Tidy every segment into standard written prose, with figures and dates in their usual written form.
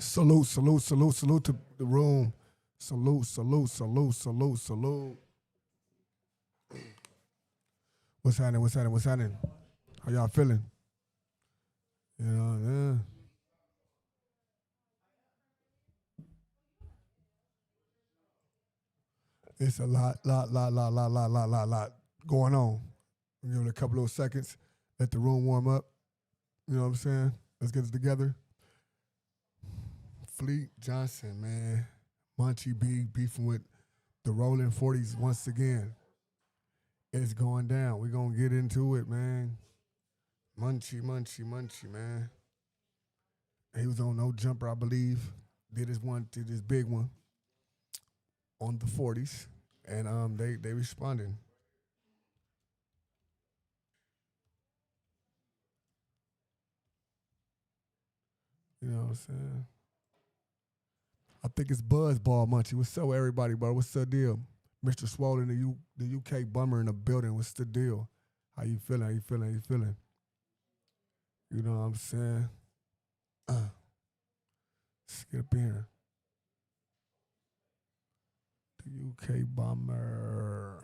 Salute, salute, salute, salute to the room. Salute, salute, salute, salute, salute. What's happening? What's happening? What's happening? How y'all feeling? You know, yeah. It's a lot going on. Give it a couple of seconds. Let the room warm up. You know what I'm saying? Let's get it together. Fleet Johnson, man. Munchie B beefing with the rolling 40s once again. It's going down. We're going to get into it, man. Munchie, man. He was on No Jumper, I believe. Did his big one on the 40s. And they responded. You know what I'm saying? I think it's Buzzball Munchie. What's up, everybody, bro? What's the deal? Mr. Swollen, the UK bummer in the building. What's the deal? How you feeling? How you feeling? How you feeling? You know what I'm saying? Let's get up in here. The UK bomber.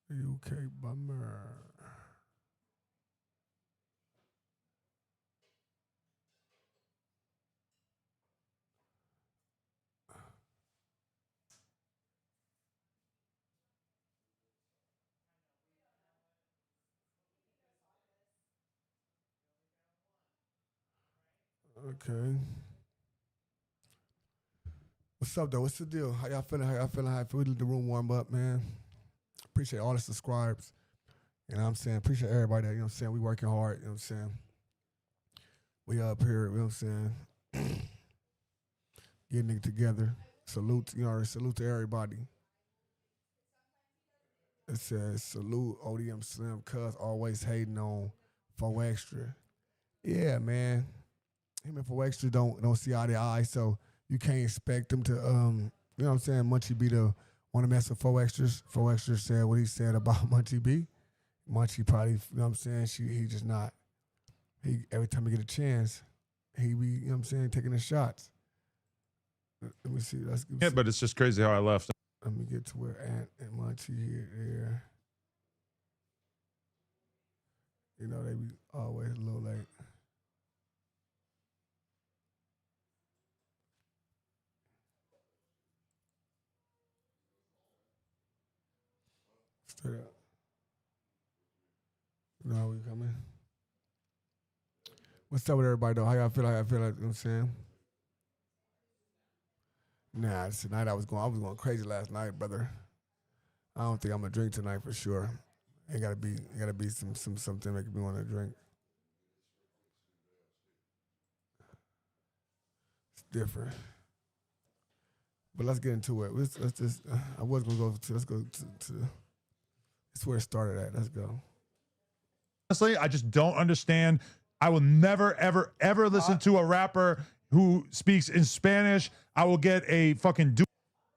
The UK bomber. Okay. What's up, though? What's the deal? How y'all feeling? How y'all feeling? How y'all feeling? The room warm up, man. Appreciate all the subscribes. You know what I'm saying? Appreciate everybody that, you know what I'm saying? We working hard, you know what I'm saying? We up here, you know what I'm saying? Getting it together. Salute, you know, salute to everybody. It says, salute ODM Slim, cuz always hating on 4 Extra. Yeah, man. Him and 4 Extra don't see eye to eye, so you can't expect them to, you know what I'm saying, Munchie B to want to mess with 4 Extras. 4 Extras said what he said about Munchie B. Munchie probably, you know what I'm saying, he just not, every time he get a chance, he be, you know what I'm saying, taking the shots. Let me see. Yeah, but it's just crazy how I left. Let me get to where Ant and Munchie here. You know, they be always a little late. Straight up. You know how we coming? What's up with everybody, though? How y'all feel? How y'all feel? Like, you know what I'm saying? Nah, tonight I was going crazy last night, brother. I don't think I'm gonna drink tonight for sure. It gotta be something making me want to drink. It's different. But let's get into it. Let's just. I was gonna go to. Let's go to. That's where it started at. Let's go. Honestly, I just don't understand. I will never, ever, ever listen to a rapper who speaks in Spanish. I will get a fucking.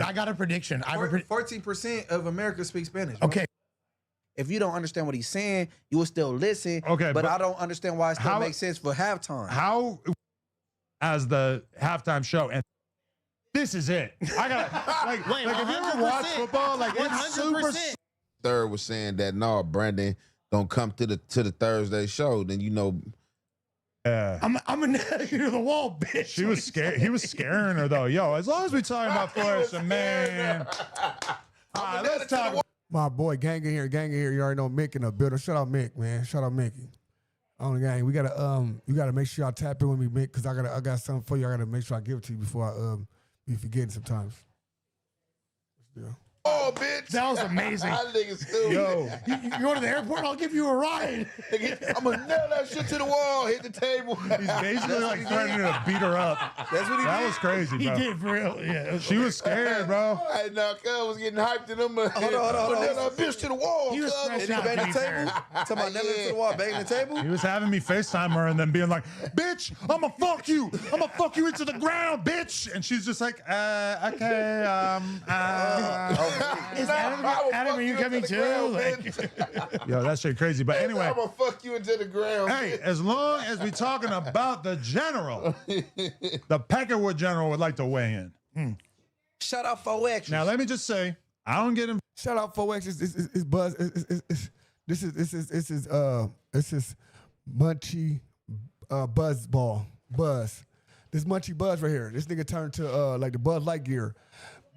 I got a prediction. 14% of America speaks Spanish. Right? Okay. If you don't understand what he's saying, you will still listen. Okay, but I don't understand why it still makes sense for halftime. How, as the halftime show, and this is it. I got like if you ever watch football, like 100%. Third was saying that no, Brandon don't come to the Thursday show. Then you know. Yeah, I'm a nail you to the wall, bitch. She was scared. He was scaring her though. Yo, as long as we talking about Forrest, man. Let's talk. My boy, gang in here. You already know Mick in the building. Shout out Mick, man. Shout out Mickey. On the gang, we gotta you gotta make sure y'all tap in with me, Mick, because I got something for you. I gotta make sure I give it to you before I be forgetting sometimes. Yeah. Oh, bitch. That was amazing. I think it's stupid. Yo, you go to the airport, I'll give you a ride. I'm gonna nail that shit to the wall, hit the table. he's basically like threatening to beat her up. That's what he did. That was crazy, He bro. did for real. Yeah. She was scared, bro. Hey, now, cuz was getting hyped in them. Hold on. Nail that bitch to the wall. He was cuz. fresh Did he out, bang to the be table? fair. Talking about nailing it to the wall, banging the table? He was having me FaceTime her and then being like, bitch, I'ma fuck you. I'ma fuck you into the ground, bitch. And she's just like, okay, Is Adam, are you coming too? Like, Yo, that shit crazy. But anyway, I'm gonna fuck you into the ground. hey, as long as we talking about the general, the Peckerwood general would like to weigh in. Shout out 4X. Now, let me just say, I don't get him. Shout out 4X. It's Buzz. This is Munchie Buzz. This Munchie Buzz right here. This nigga turned to like the Buzz Lightyear,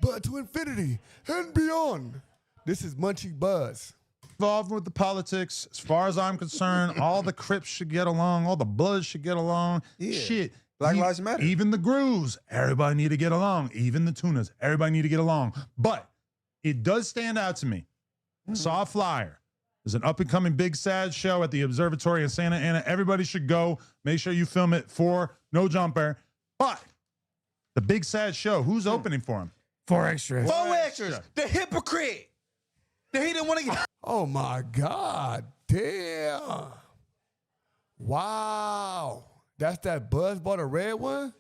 but to infinity and beyond. This is Munchie Buzz. Involved with the politics. As far as I'm concerned, all the Crips should get along. All the Bloods should get along. Yeah. Shit. Black Lives Matter. Even the Grooves. Everybody need to get along. Even the Tunas. Everybody need to get along. But it does stand out to me. Saw a flyer. There's an up-and-coming Big Sad show at the Observatory in Santa Ana. Everybody should go. Make sure you film it for No Jumper. But the Big Sad show, who's opening for him? 4 extras. 4 extras. The hypocrite. That he didn't want to get. Oh my God. Damn. Wow. That's that Buzzball, the red one?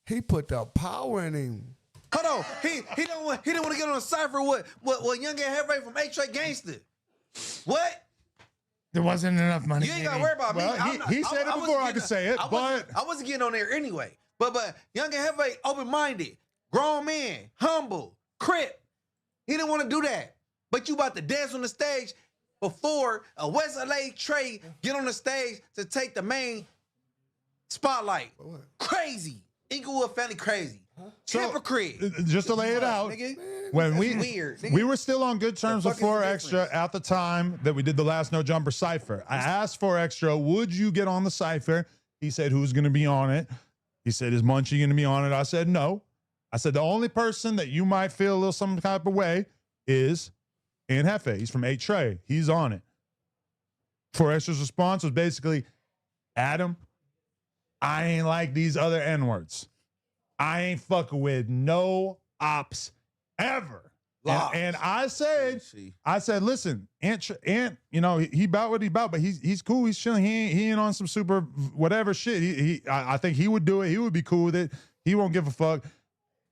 He put the power in him. Hold on. He didn't want to get on a cipher with Young and Heavy from H-Trey Gangster. What? There wasn't enough money. You ain't got to worry about me. Well, he said it before I could say it, but I wasn't getting on there anyway. But Young and Heavy, open-minded, grown man, humble, crip. He didn't want to do that. But you about to dance on the stage before a West LA Trey get on the stage to take the main spotlight. Crazy. Inglewood family crazy. So, hypocrite. Just to lay it out, Nigga. when That's weird, nigga. we were still on good terms The with fuck is 4 the Extra difference? at the time that we did the last No Jumper Cypher. I asked 4 Extra, would you get on the Cypher? He said, who's going to be on it? He said, is Munchie going to be on it? I said, no. I said, the only person that you might feel a little some type of way is Ian Hefe. He's from H-Trey. He's on it. 4 Extra's response was basically, Adam, I ain't like these other N-words. I ain't fucking with no ops ever. And I said, listen, Ant, you know, he about what he about, but he's cool. He's chilling. He ain't on some super whatever shit. I think he would do it. He would be cool with it. He won't give a fuck.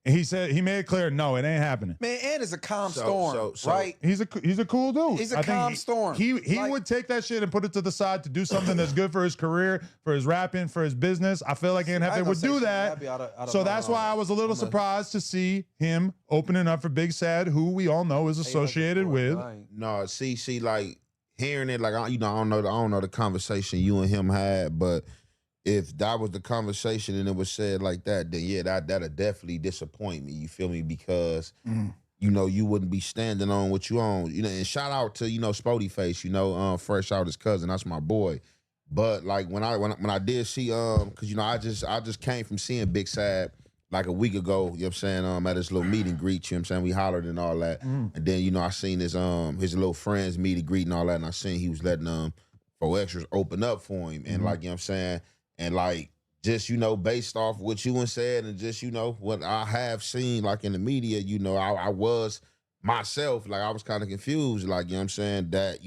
And he said, he made it clear, no, it ain't happening. Man, Ant is a calm storm, right? He's a cool dude. He's a I think calm storm. He Like- would take that shit and put it to the side to do something that's good for his career, for his rapping, for his business. I feel like Ant I ain't Hefe gonna would say do shit. that. I'd be out of So line that's on why it. I was a little I'm a- surprised to see him opening up for Big Sad, who we all know is associated with. No, see, like hearing it, like I don't know the conversation you and him had, but if that was the conversation and it was said like that, then yeah, that'd definitely disappoint me. You feel me? Because you know you wouldn't be standing on what you own. You know, and shout out to Spody Face. Fresh out his cousin. That's my boy. But like when I did see because I just came from seeing Big Sad like a week ago, you know what I'm saying, at his little meet and greet, you know what I'm saying, we hollered and all that. And then, I seen his little friends meet and greet and all that, and I seen he was letting 4 Extras open up for him. And like, you know what I'm saying, and like, just, based off what you said and just, what I have seen, like in the media, I was myself, like I was kind of confused, like, you know what I'm saying, that,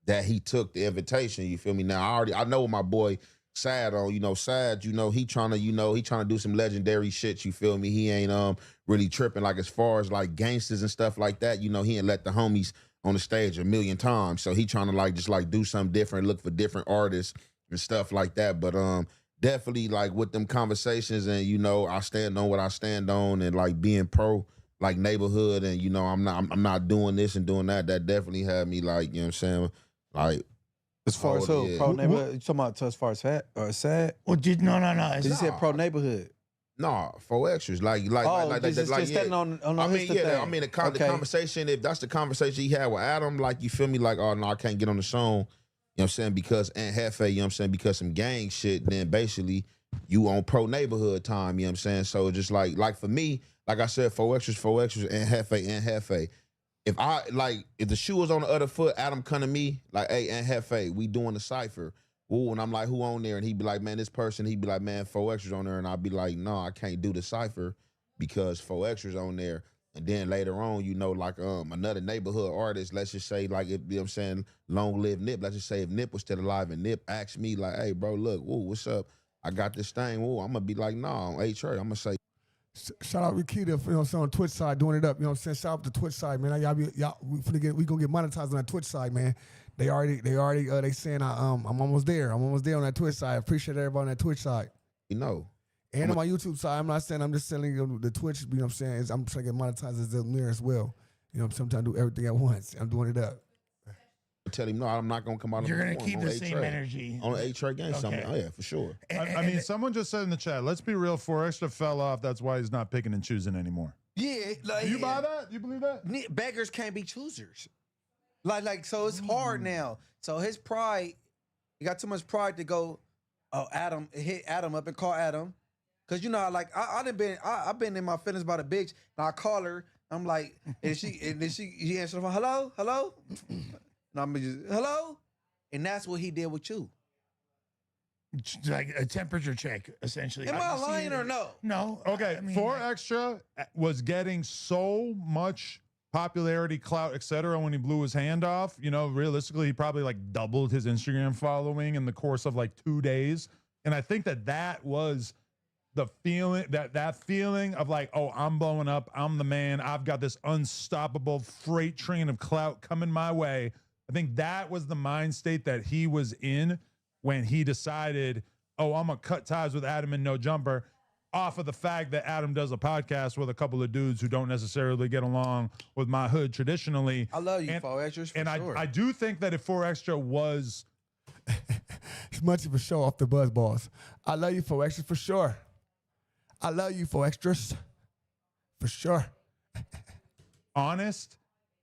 that he took the invitation, you feel me? Now, I know what my boy Sad on, Sad, he trying to do some legendary shit, you feel me? He ain't really tripping, like as far as like gangsters and stuff like that, he ain't let the homies on the stage a million times. So he trying to like just like do something different, look for different artists and stuff like that. But definitely like with them conversations and I stand on what I stand on and like being pro like neighborhood and I'm not doing this and doing that. That definitely had me like, you know what I'm saying? Like As far as who? Pro neighborhood? You talking about as far as fat or sad? Well, no. Because you said pro neighborhood. Nah, 4 Extras. Like just standing on I mean, thing. yeah, I mean the conversation, if that's the conversation he had with Adam, like you feel me, like, oh no, I can't get on the song. You know what I'm saying? Because Aunt Hefe, you know what I'm saying, because some gang shit, then basically you on pro neighborhood time, you know what I'm saying? So just like for me, like I said, 4 Extras, Aunt Hefe. If the shoe was on the other foot, Adam come to me, like, hey, Aunt Hefe, we doing the cypher. Ooh, and I'm like, who on there? And he'd be like, man, this person. He'd be like, man, 4 Extras on there. And I'd be like, no, I can't do the cypher because 4 Extras on there. And then later on, like another neighborhood artist, let's just say, like, if, you know what I'm saying, long live Nip. Let's just say if Nip was still alive and Nip asked me, like, hey, bro, look, whoa, what's up? I got this thing. Whoa, I'm going to be like, no, I'm H.R. I'm going to say, Shout out Rikita for, on Twitch side doing it up. You know what I'm saying? Shout out to Twitch side, man. We gonna get monetized on that Twitch side, man. They saying I'm almost there. I'm almost there on that Twitch side. I appreciate everybody on that Twitch side. You know. And on my YouTube side, I'm not saying I'm just selling the Twitch, you know what I'm saying? I'm trying to get monetized as there as well. You know, sometimes I do everything at once. I'm doing it up. Tell him, no, I'm not going to come out You're on going to keep the same energy. On an A-Trade game, something. Oh, yeah, for sure. I mean, someone just said in the chat, let's be real, 4 Extra fell off. That's why he's not picking and choosing anymore. Yeah. Like, Do you buy that? You believe that? Beggars can't be choosers. So it's hard now. So his pride, he got too much pride to go, hit Adam up and call Adam. Cause you know, I've been in my feelings about a bitch, and I call her. I'm like, and then she answers the phone, hello, and I'm just hello, and that's what he did with you. Like a temperature check, essentially. Am I lying or no? No. Okay, I mean, 4 Extra was getting so much popularity, clout, etc. when he blew his hand off. You know, realistically, he probably like doubled his Instagram following in the course of like 2 days, and I think that was the feeling that feeling of like, oh, I'm blowing up, I'm the man, I've got this unstoppable freight train of clout coming my way. I think that was the mind state that he was in when he decided, oh, I'm gonna cut ties with Adam and No Jumper off of the fact that Adam does a podcast with a couple of dudes who don't necessarily get along with my hood traditionally. I love you, 4 Extras, for sure. I do think that if 4 Extra was It's Munchie for sure off the buzz balls. I love you, 4 Extras, for sure. I love you, 4 Extras, for sure. honest,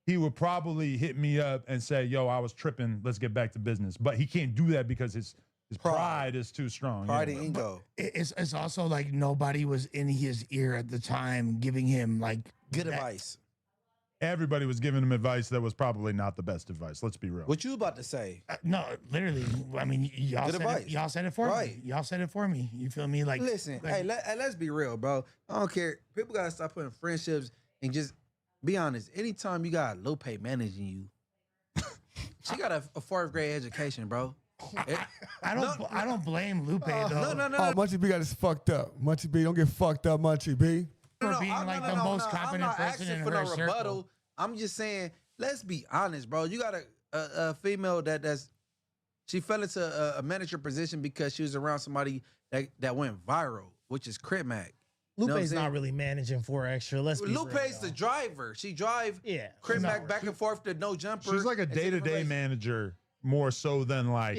he would probably hit me up and say, yo, I was tripping, let's get back to business. But he can't do that because his pride is too strong. Pride and ego. It's also like nobody was in his ear at the time giving him like Good advice. Everybody was giving him advice that was probably not the best advice. Let's be real. What you about to say? No, literally. I mean, y'all Good said advice. it, y'all said it for me. Y'all said it for me. You feel me? Like, listen, like, hey, let's be real, bro. I don't care. People gotta stop putting friendships and just be honest. Anytime you got Lupe managing you, she got a 4th grade education, bro. I don't blame Lupe though. No. Oh, Munchie B got us fucked up. Munchie B, don't get fucked up, Munchie B. For being like the most competent I'm not person asking in for her no circle. rebuttal. I'm just saying, let's be honest, bro. You got a female she fell into a manager position because she was around somebody that went viral, which is Crip Mac. Lupe's not really managing 4 Extra. Let's be Lupe's real, the driver. She drive Crip she's Mac not- back and forth to No Jumper. She's like a day-to-day manager more so than like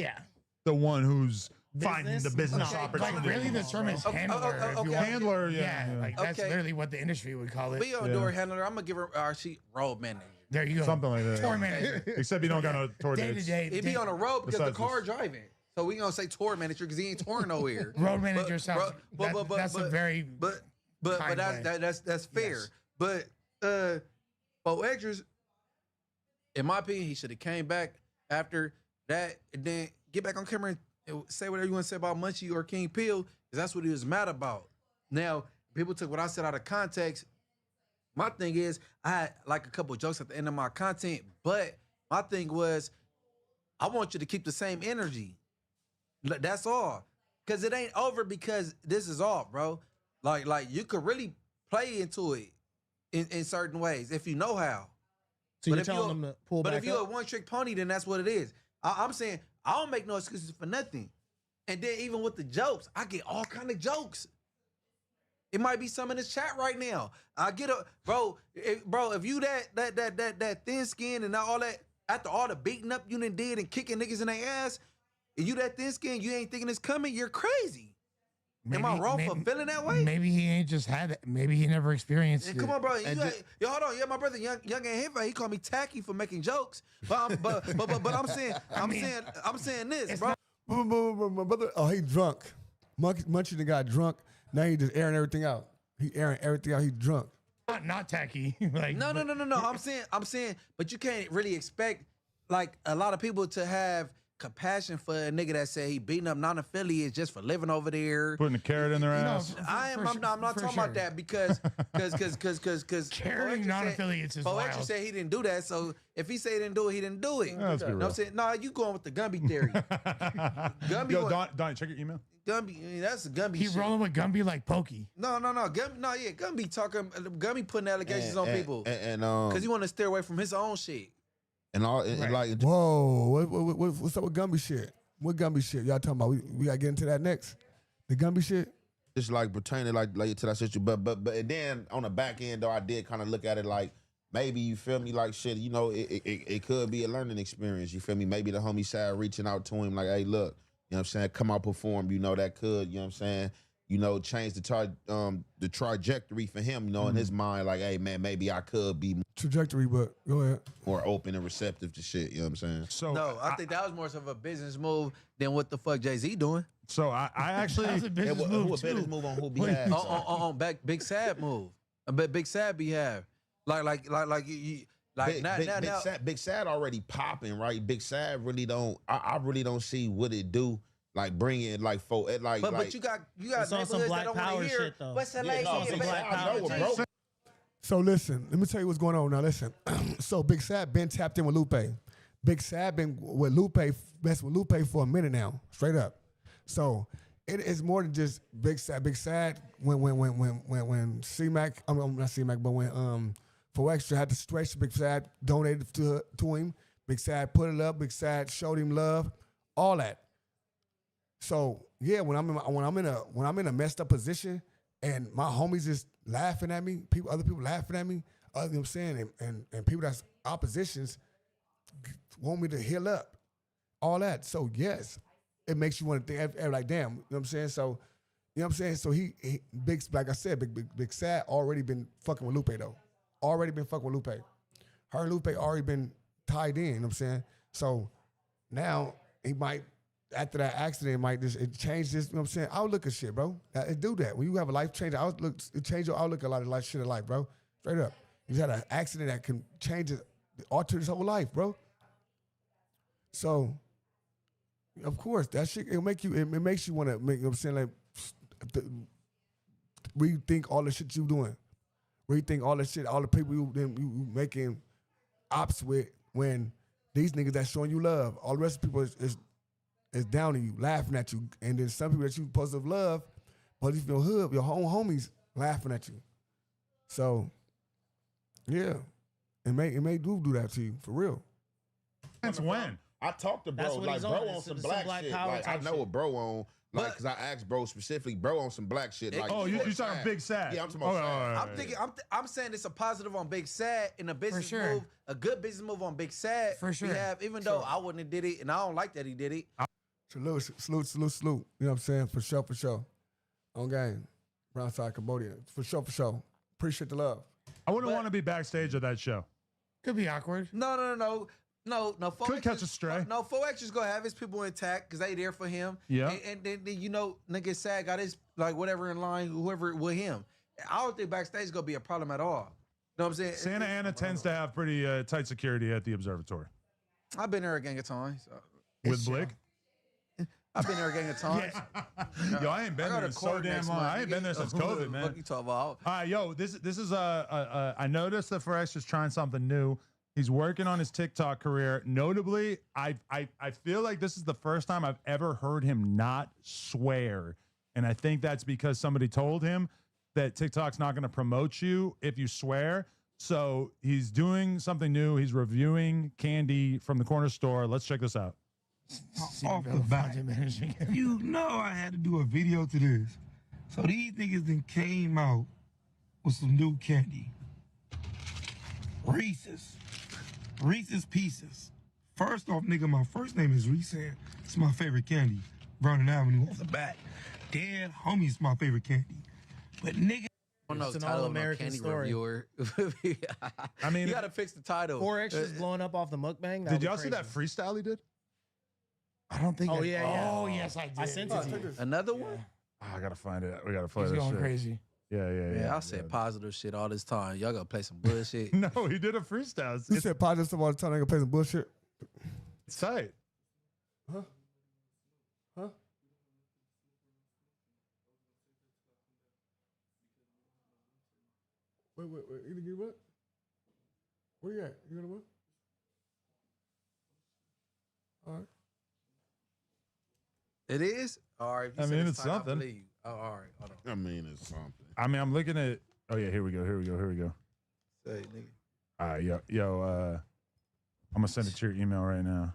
the one who's finding the business opportunity. Like really, the term is handler. If you want. Handler, like that's literally what the industry would call it. Be on door handler. I'm gonna give her she road manager. There you go. Something like that. Tour manager. Except you don't got no tour Day to dates. day. He be on a road because the Besides car this. driving. So we gonna say tour manager because he ain't touring nowhere. Road manager sounds. That's a very. But kind way. that's fair. Yes. But 4 Extras, in my opinion, he should have came back after that and then get back on camera and say whatever you want to say about Munchie or King Peel, because that's what he was mad about. Now, people took what I said out of context. My thing is, I had like a couple of jokes at the end of my content, but my thing was, I want you to keep the same energy. That's all. Because it ain't over because this is off, bro. Like you could really play into it in certain ways if you know how. So you're telling them to pull back But if you're a up? one-trick pony, then that's what it is. I'm saying I don't make no excuses for nothing. And then even with the jokes, I get all kind of jokes. It might be some in this chat right now. I get a bro. If you that thin skin and all that, after all the beating up you done did and kicking niggas in their ass, and you that thin skin, you ain't thinking it's coming. You're crazy. Am I wrong for feeling that way? Maybe he ain't just had it. Maybe he never experienced it. Come on, bro. Yo, hold on. Yeah, my brother, young and Hefe, he called me tacky for making jokes. But I'm saying this, bro. My brother, he drunk. Munchie done got drunk. Now he just airing everything out. He airing everything out. He drunk. Not tacky. Like No. I'm saying, but you can't really expect like a lot of people to have compassion for a nigga that said he beating up non-affiliates just for living over there. Putting a carrot in their ass. I'm not talking about that because Carrying non-affiliates is 4 wild. Extra said he didn't do that. So if he said he didn't do it, he didn't do it. Yeah, let's be You know what I'm real. saying? Nah, you going with the Gumby theory. Gumby Yo, was- Donnie, check your email. Gumby, that's Gumby He shit. rolling with Gumby like Pokey. No, Gumby talking. Gumby putting allegations on people and because he want to steer away from his own shit. and all and like Whoa, what's up with Gumby shit? What Gumby shit y'all talking about? We gotta get into that next. The Gumby shit. just like pertaining like to that situation. But and then on the back end though, I did kind of look at it like maybe you feel me like shit. You know, it could be a learning experience. You feel me? Maybe the homie side reaching out to him like, hey, look, you know what I'm saying? Come out perform. You know that could. You know what I'm saying? You know, change the trajectory for him. You know, in his mind, like, hey man, maybe I could be Trajectory, but go ahead. more open and receptive to shit. You know what I'm saying? So No, I think that was more of a business move than what the fuck Jay-Z doing. So I actually That's a business Who move a business too. move on who behalf? on back Big Sad move. But Big Sad behalf. Like you Big Sad already popping, right? Big Sad really don't. I really don't see what it do. Like bring it like for it like. But you got It's on some neighborhoods that Black don't want Power to hear shit, though. what's the Yeah, lady? no, some Big Black Sad, I Power know, shit. bro. So listen, let me tell you what's going on now. Listen, so Big Sad been tapped in with Lupe. Big Sad been with Lupe, messed with Lupe for a minute now, straight up. So it is more than just Big Sad. Big Sad when C-Mac, I mean, not C-Mac, but when For Extra had to stretch, Big Sad donated to him. Big Sad put it up. Big Sad showed him love, all that. So yeah, when I'm in a messed up position and my homies just laughing at me, other people laughing at me, you know what I'm saying, and people that's oppositions want me to heal up, all that. So yes, it makes you want to think like, damn, you know what I'm saying? So, you know what I'm saying? So he big, like I said, Big Sad already been fucking with Lupe though. Already been fucking with Lupe. Her and Lupe already been tied in, you know what I'm saying? So now he might, after that accident, it changed this, you know what I'm saying? Outlook of shit, bro. It do that. When you have a life change outlook, it change your outlook a lot of life shit of life, bro. Straight up. You just had an accident that can change it, alter his whole life, bro. So, of course, that shit, it makes you want to make, you know what I'm saying, like, rethink all the shit you doing. Rethink all the shit, all the people you making ops with when these niggas that's showing you love. All the rest of the people is down on you, laughing at you. And then some people that you supposed to love, but if your hood, your own homies laughing at you. So, yeah, it may do that to you, for real. since when? I talked to That's bro, what like he's bro on. on It's some some black Black shit. Power Like I type know shit. what bro on. Like, But- cause I asked bro specifically, bro on some black shit. Like, Oh, you talking Big Sad? Yeah, I'm talking about Oh, Sad. all right. I'm thinking, I'm saying it's a positive on Big Sad and a business sure. move, a good business move on Big Sad. For sure. Even though I wouldn't have did it, and I don't like that he did it. Salute. You know what I'm saying? For sure. On game. Brownside, Cambodia. For sure. Appreciate the love. I wouldn't But- want to be backstage at that show. Could be awkward. No. Could catch a stray. No, 4X's gonna have his people intact because they there for him. Yeah. And then you know, nigga Sad got his like whatever in line, whoever with him. I don't think backstage is gonna be a problem at all. You know what I'm saying? Santa Ana tends to have pretty tight security at the observatory. I've been there a gang of times. With Blake? I've been there a gang of times. Yo, I ain't been there in so damn long. I ain't been there since COVID, man. What you talking about? All right, yo, this is I noticed that Forex is trying something new. He's working on his TikTok career. Notably, I feel like this is the first time I've ever heard him not swear, and I think that's because somebody told him that TikTok's not going to promote you if you swear. So he's doing something new. He's reviewing candy from the corner store. Let's check this out. Off the bat, you know I had to do a video to this. So these niggas then came out with some new candy. Reese's Pieces. First off, nigga, my first name is Reese. It's my favorite candy. Vernon Avenue off the bat. Then homie's my favorite candy. But nigga, It's an all-American story. Reviewer. I mean, you gotta fix the title. 4X is blowing up off the mukbang. did y'all see that freestyle he did? I don't think. Oh, yeah. Oh yes, I did. I sent it to you. Another one? Oh, I gotta find it. We gotta play He's this going shit. crazy. Yeah. Yeah, I said positive shit all this time. Y'all gotta play some bullshit. No, he did a freestyle. You said positive stuff all the time. I gonna play some bullshit. It's tight. Huh? Wait. You gonna get what? Where you at? You gonna what? All right. It is? All right. I mean, it's something. I believe you. Oh, all right. Hold on. I mean, it's something. I mean, I'm looking at. Oh yeah, here we go. Say, nigga. All right, yo, I'm gonna send it to your email right now.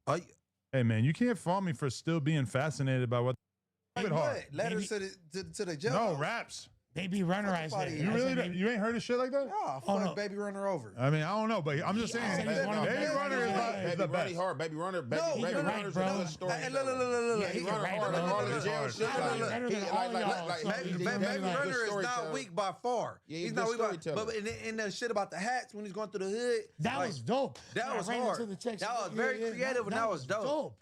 Oh, Hey man, you can't fault me for still being fascinated by what. like Keep it hard. what? Letters to the judge. No raps. Baby Runner, I said. You really don't, you ain't heard of shit like that? Oh, fuck Oh, no. Baby Runner over. I mean, I don't know, but I'm just saying. said he's one of Baby them. Runner is the best. Hard. Baby Runner. Baby No, Baby you're right, Runner's bro. a good story. Hey, look. Yeah, Baby you're Runner right, hard. bro. All the jail shit. Better than all y'all, so Baby he's Runner is not storyteller. weak by far. Yeah, he's he's not good weak by. storyteller. But in the shit about the hats when he's going through the hood, That like, was dope. that When I was ran hard. into the text, That was very creative and that was dope.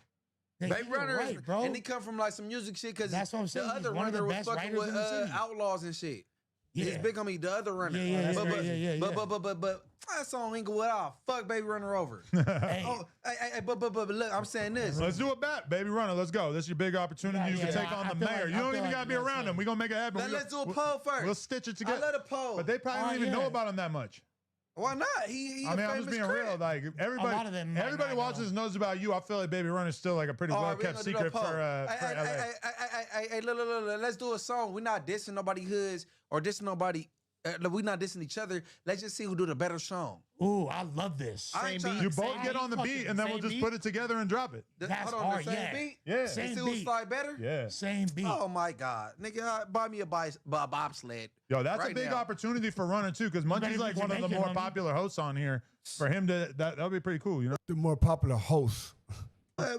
Yeah, Baby you're Runner, right, bro. and he come from like some music shit because That's what I'm saying. the He's other one of the runner was best fucking writers with in the city. Outlaws and shit. Yeah. He's big on me, the other runner. Yeah, but yeah. that song Inglewood, I'll fuck Baby Runner over. Hey, Oh, but look, I'm saying this. Let's do a bet, Baby Runner. Let's go. This is your big opportunity. You Yeah, can take on I the feel mayor. like- You I don't feel even like gotta be that's around it. him. We're gonna make it happen. Let's do a poll first. We'll stitch it I together. let a poll. But they probably don't Oh, even know yeah. about him that much. Why not? He I mean, a I'm just famous being crip. real. Like lot of everybody, them might everybody not watches know. knows about you. I feel like Baby Runner is still like a pretty All well right, we kept gonna do no secret for poll. LA. Hey, look, let's do a song. We're not dissing nobody hoods or dissing nobody. We're not dissing each other. Let's just see who do the better song. ooh, I love this. I ain't trying- You both Same get on the beat? beat, and then we'll Same just beat? put it together and drop it. That's Hold on, hard, the same yeah. beat? Yeah. Same See who beat. slide better? Yeah. Same beat. Oh my God, nigga, buy me a bobsled. Yo, that's a right big now. opportunity for Runner too, because better Munchie's be like one of the Jamaican, more homie. popular hosts on here. For him to that would be pretty cool, you know. The more popular host.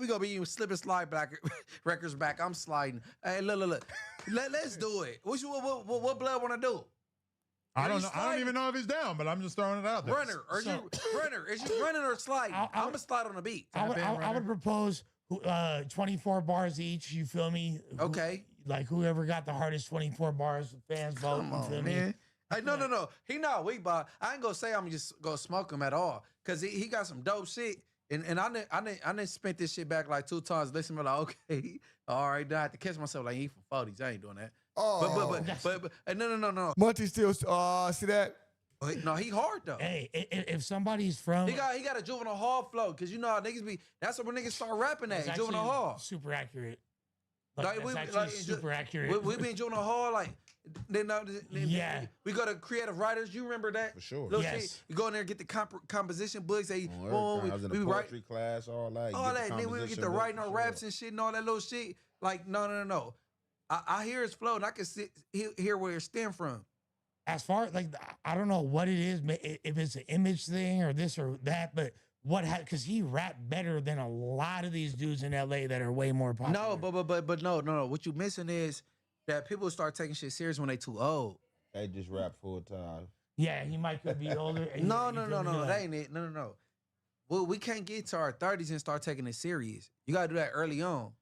We gonna be slip and slide back records back. I'm sliding. Hey, look. Let's do it. What blood wanna do? I Are don't you know. I don't sliding? even know if he's down, but I'm just throwing it out there. Runner, is you running or sliding? I- I'm gonna slide on the beat. I would propose 24 bars each. You feel me? Okay. Like whoever got the hardest 24 bars, fans vote. Come you feel on, me? man. Hey, no. He not weak, but I ain't gonna say I'm just gonna smoke him at all. Cause he got some dope shit. And I didn't spent this shit back like 2 times. Listen, like, okay, all right. Then I had to catch myself like he from 40s. I ain't doing that. Oh, But no. Munchie still. See that? No, he hard though. Hey, if somebody's from, He got a juvenile hall flow. Cause you know how niggas be. That's when niggas start rapping it's at actually juvenile hall. super accurate. Like, Like, we- that's actually like, super accurate. We be in juvenile hall like. Then Yeah. we go to creative writers. You remember that? For sure. Little Yes. shit. You go in there and get the composition books. They I was in we the write poetry class, all that. all that. Then we would get to writing our raps and shit and all that little shit. Like no. I hear his flow and I can hear where it stem from. As far like I don't know what it is, if it's an image thing or this or that, but because he rapped better than a lot of these dudes in LA that are way more popular. No, but no. What you missing is that people start taking shit serious when they too old. They just rap full time. Yeah, he might could be older. No. You feel me? That ain't it. No. Well, we can't get to our 30s and start taking it serious. You gotta do that early on.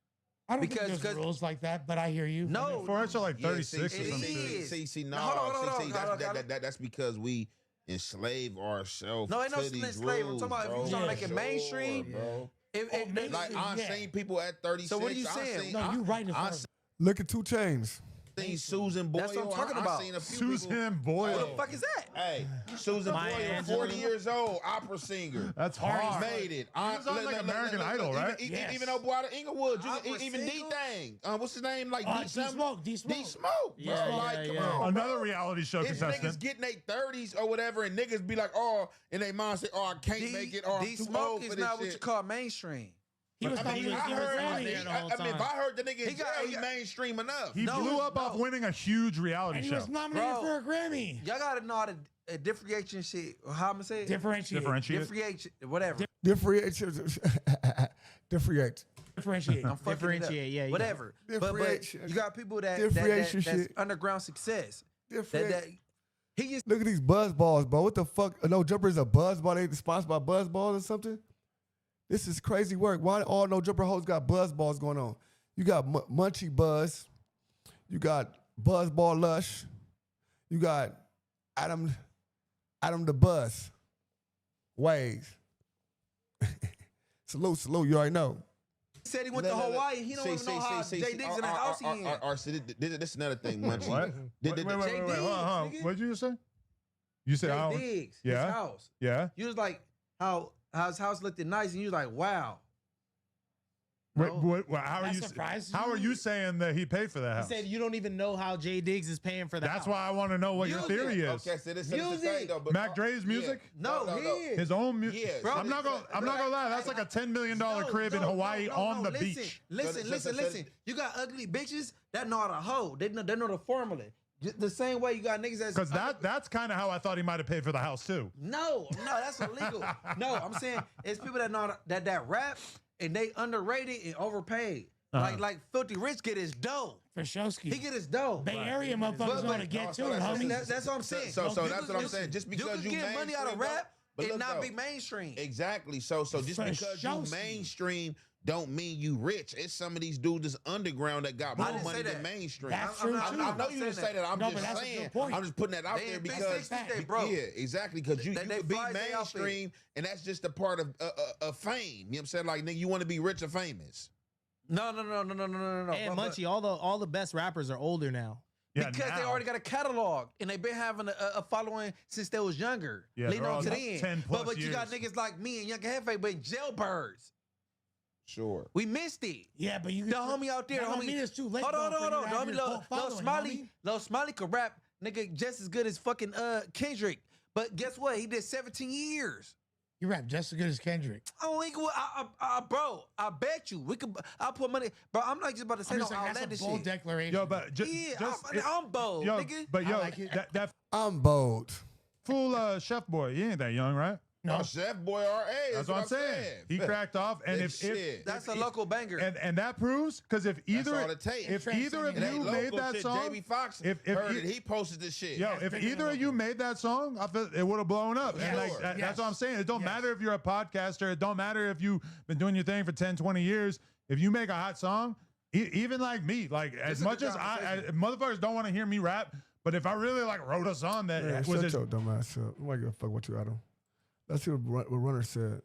I don't because- think there's rules like that, but I hear you. No, For us, are like 36 it or something. is. See, no, Hold on. that's because we enslave ourselves. No, ain't no to these slave. I'm rules, talking about if you bro. trying to make it Sure, mainstream. bro. maybe- Like I Yeah. seen people at 36. So what are you I saying? seen- No, you right as I far. Look at 2 Chainz. seen Susan Boyle. That's what I'm talking I about. seen a few people. Susan What Boyle. the fuck is that? Hey, Susan Maya Boyle, Angelou. 40 years old, opera singer. That's hard. Made it. He was on, like, American Idol, right? Yes. Even though boy out of Inglewood, Opera even D singer? Thing. What's his name? Like D something? Smoke, D Smoke. D Smoke. Yeah, bro. Like, yeah, come yeah. on, Another bro. reality show It's contestant. niggas getting their 30s or whatever, and niggas be like, oh, and they mind say, oh, I can't make it, or I'm D too Smoke old is for this not what shit. you call mainstream. He was I mean, he was I heard, Grammy. there the whole I mean, if time. I heard the nigga in He got- jail, he he got- mainstream enough. He No, blew up off no. winning a huge reality And he show. was nominated Bro. for a Grammy. Y'all gotta know how to differentiate shit. How I'm gonna say it? Differentiate. Differentiate. Whatever. Differentiate. Differentiate. Differentiate. I'm fucking Differentiate, it up. yeah, yeah. Whatever. But Differentiate. you got people that Differentiate that's shit. underground success. Differentiate. That he just Look at these buzz balls, bro. What the fuck? No Jumper is a buzz ball. They sponsored by Buzz Balls or something? This is crazy work. Why all No Jumper hoes got buzz balls going on? You got Munchie Buzz. You got Buzz Ball Lush. You got Adam the Buzz. Waves. Salute. You already know. said he went to Hawaii. He don't even know how Jay Diggs in the house he in. This is another thing, Munchie. What? Wait, Jay hold Diggs, on. nigga. What did you just say? You said, I Jay don't- Diggs, Yeah. his house. yeah. You was like, how his house looked nice, and you was like, wow. How are That you? surprises How you? are you saying that he paid for that He house? said you don't even know how Jay Diggs is paying for that. That's why I want to know what your Music. theory is. Okay, so this is the Music. thing though. But Mac Dre's music? No, his. His own music. Yeah, bro, I'm not gonna lie. That's like a $10 million crib in Hawaii on the beach. Listen. You got ugly bitches that know how to hoe. They know the formula. The same way you got niggas that's Because that's kind of how I thought he might have paid for the house too. No, that's illegal. No, I'm saying it's people that know that rap and they underrated and overpaid. Like Filthy Rich get his dough. For Showski. He get his dough. Bay Area motherfuckers want to get to it, homie. That's what I'm saying. So that's what I'm saying. Just because you can get money out of rap but and look, not though, be mainstream. Exactly. So just For because you Showski. mainstream don't mean you rich. It's some of these dudes that's underground that got more didn't money say than that. mainstream. That's I true, know too. you didn't say that. I'm No, but just that's a saying. good point. I'm just putting that out They there in because 360s, they broke. yeah, exactly. Because you They could be fly their outfit. mainstream, and that's just a part of fame. You know what I'm saying? Like nigga, you want to be rich or famous. No. And But- Munchie, all the best rappers are older now. Yeah, because they now. already got a catalog and they've been having a following since they was younger. Yeah, leading they're on all to the like end. 10 plus But you got years. niggas like me and Young Hefe, but jailbirds. Sure. We missed it. Yeah, but you The homie out there, that don't homie. mean it's too late. Hold on. though, for you to have your Lil cult following, Smiley, homie. Lil Smiley could rap, nigga, just as good as fucking Kendrick. But guess what? He did 17 years. You rap just as good as Kendrick. I don't think, bro. I bet you we could. I'll put money, bro. I'm not just about to say I'm no just saying, that's outlandish a bold shit. declaration. Yo, but I'm bold, yo, nigga. but I yo, like it. that I'm bold. fool Chef Boy, he ain't that young, right? No. Oh, Chef Boy R.A. That's what I'm saying. He cracked off, and Big if shit. That's a local banger. and that proves because if either all it takes. if either of It ain't you made local that shit. song, Jamie Foxx if heard you- it, he posted the shit. Yo, Yeah, if bigger either than of you local. made that song, I feel it would have blown up. Yeah, And like sure. that's what I'm saying. It don't Yes. matter if you're a podcaster. It don't matter if you've been doing your thing for 10, 20 years. If you make a hot song, even like me, like as a much good as conversation. motherfuckers don't want to hear me rap, but if I really like wrote a song that Man, was shut just, your dumb ass up. I'm not gonna fuck with you, Adam. Let's see what Runner said.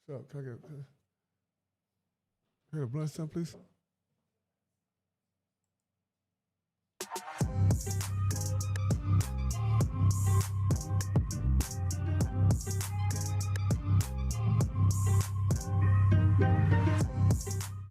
What's up? Can I get a blunt some, please?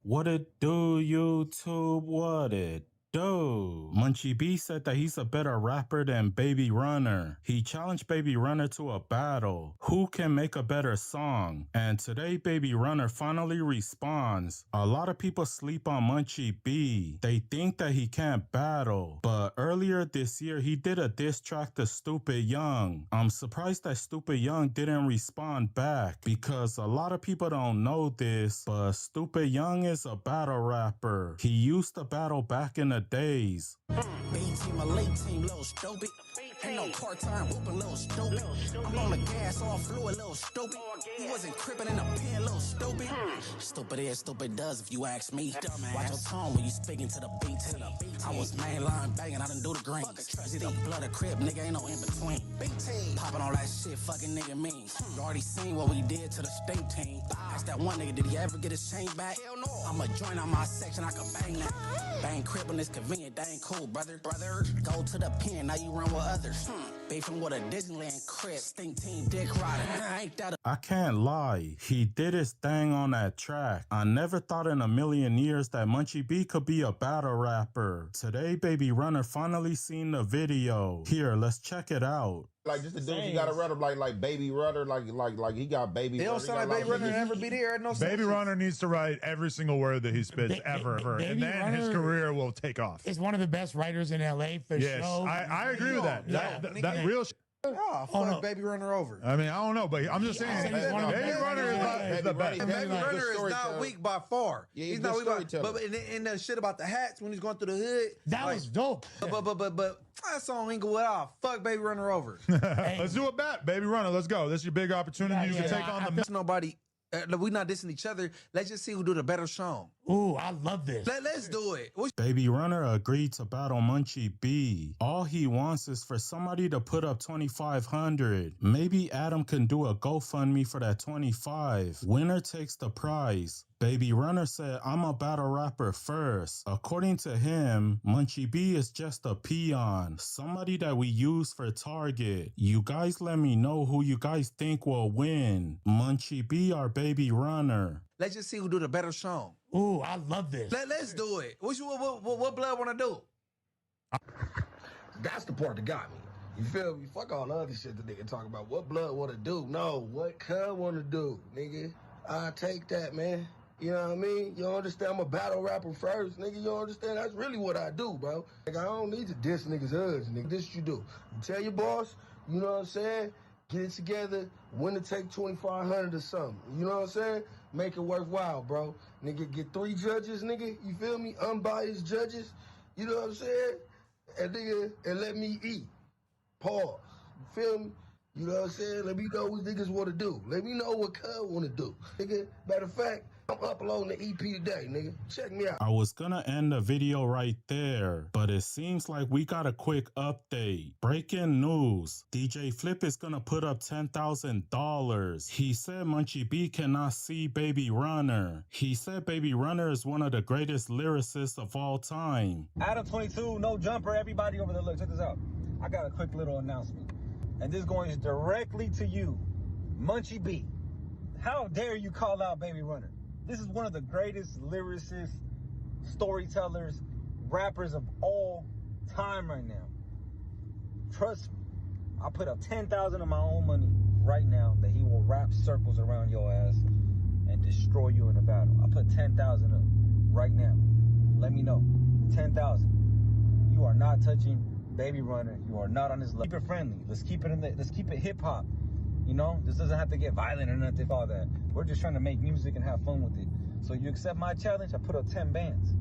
What it do, YouTube? What it do? Munchie B said that he's a better rapper than BabyRunner. He challenged BabyRunner to a battle. Who can make a better song? And today, BabyRunner finally responds. A lot of people sleep on Munchie B. They think that he can't battle. But earlier this year, he did a diss track to Stupid Young. I'm surprised that Stupid Young didn't respond back because a lot of people don't know this, but Stupid Young is a battle rapper. He used to battle back in the days. B-team, a late team, little stupid. Ain't no part-time whooping, little stupid. I'm on the gas, all fluid, little stupid. He wasn't crippin' in a pen, little stupid. Stupid is, stupid does, if you ask me. Watch your tone when you speaking to the beat. I was mainline banging, I done do the greens. Is it a blood or crib, nigga, ain't no in between. Popping all that shit, fucking nigga mean. You already seen what we did to the state team. Ask that one nigga, did he ever get his chain back? Hell no. I'ma join on my section, I can bang that. Bang crib when it's convenient, that ain't cool, brother. Go to the pen, now you run with others. Beefing with a Disneyland crib, stink team dick rider. Ain't that a I can't lie, he did his thing on that track. I never thought in a million years that Munchie B could be a battle rapper. Today, BabyRunner finally seen the video. Here, let's check it out. Like just the dudes you gotta run him like Baby Runner, like he got Baby. They don't Runner, sound like Baby Runner ever be there. No BabyRunner needs to write every single word that he spits ever, and then his BabyRunner career will take off. Is one of the best writers in LA for Yes, sure. I agree with that. Yeah. That real shit. Oh, fuck no. Baby Runner over. I mean, I don't know, but I'm just saying, said he's one of the best. BabyRunner is the best. And Baby He's a good Runner is not storyteller. weak by far. Yeah, he's he's a not good weak by. storyteller. But in the shit about the hats when he's going through the hood, That like, was dope. But that song ain't go out. Fuck Baby Runner over. Let's do a bet, BabyRunner. Let's go. This is your big opportunity. You can take on the. There's nobody. We not dissing each other. Let's just see who do the better song. Ooh, I love this. Let's do it. BabyRunner agreed to battle Munchie B. All he wants is for somebody to put up $2,500. Maybe Adam can do a GoFundMe for that $25. Winner takes the prize. Baby Runner said, I'm a battle rapper first. According to him, Munchie B is just a peon, somebody that we use for target. You guys let me know who you guys think will win, Munchie B or Baby Runner. Let's just see who do the better song. Ooh, I love this. Let's do it. What Blood want to do? That's the part that got me. You feel me? Fuck all the other shit the nigga talking about. What Blood want to do? No, what Cub want to do, nigga? I take that, man. You know what I mean? You understand I'm a battle rapper first, nigga. You understand? That's really what I do, bro. Like, I don't need to diss niggas' hoods, nigga. This you do. You tell your boss, you know what I'm saying? Get it together, win to take 2,500 or something. You know what I'm saying? Make it worthwhile, bro. Nigga, get 3 judges, nigga. You feel me? Unbiased judges. You know what I'm saying? And nigga, and let me eat. Pause. You feel me? You know what I'm saying? Let me know what niggas want to do. Let me know what Cub want to do. Nigga, matter of fact, I'm uploading the EP today, nigga. Check me out. I was gonna end the video right there, but it seems like we got a quick update. Breaking news. DJ Flip is gonna put up $10,000. He said Munchie B cannot see Baby Runner. He said Baby Runner is one of the greatest lyricists of all time. Adam22, no jumper, everybody over there. Look, check this out. I got a quick little announcement. And this going directly to you, Munchie B. How dare you call out Baby Runner? This is one of the greatest lyricists, storytellers, rappers of all time right now. Trust me, I put up 10,000 of my own money right now that he will wrap circles around your ass and destroy you in a battle. I put 10,000 up right now. Let me know. 10,000. You are not touching Baby Runner. You are not on his level. Keep it friendly. Let's keep it hip hop. You know, this doesn't have to get violent or nothing, all that. We're just trying to make music and have fun with it. So you accept my challenge, I put up 10 bands.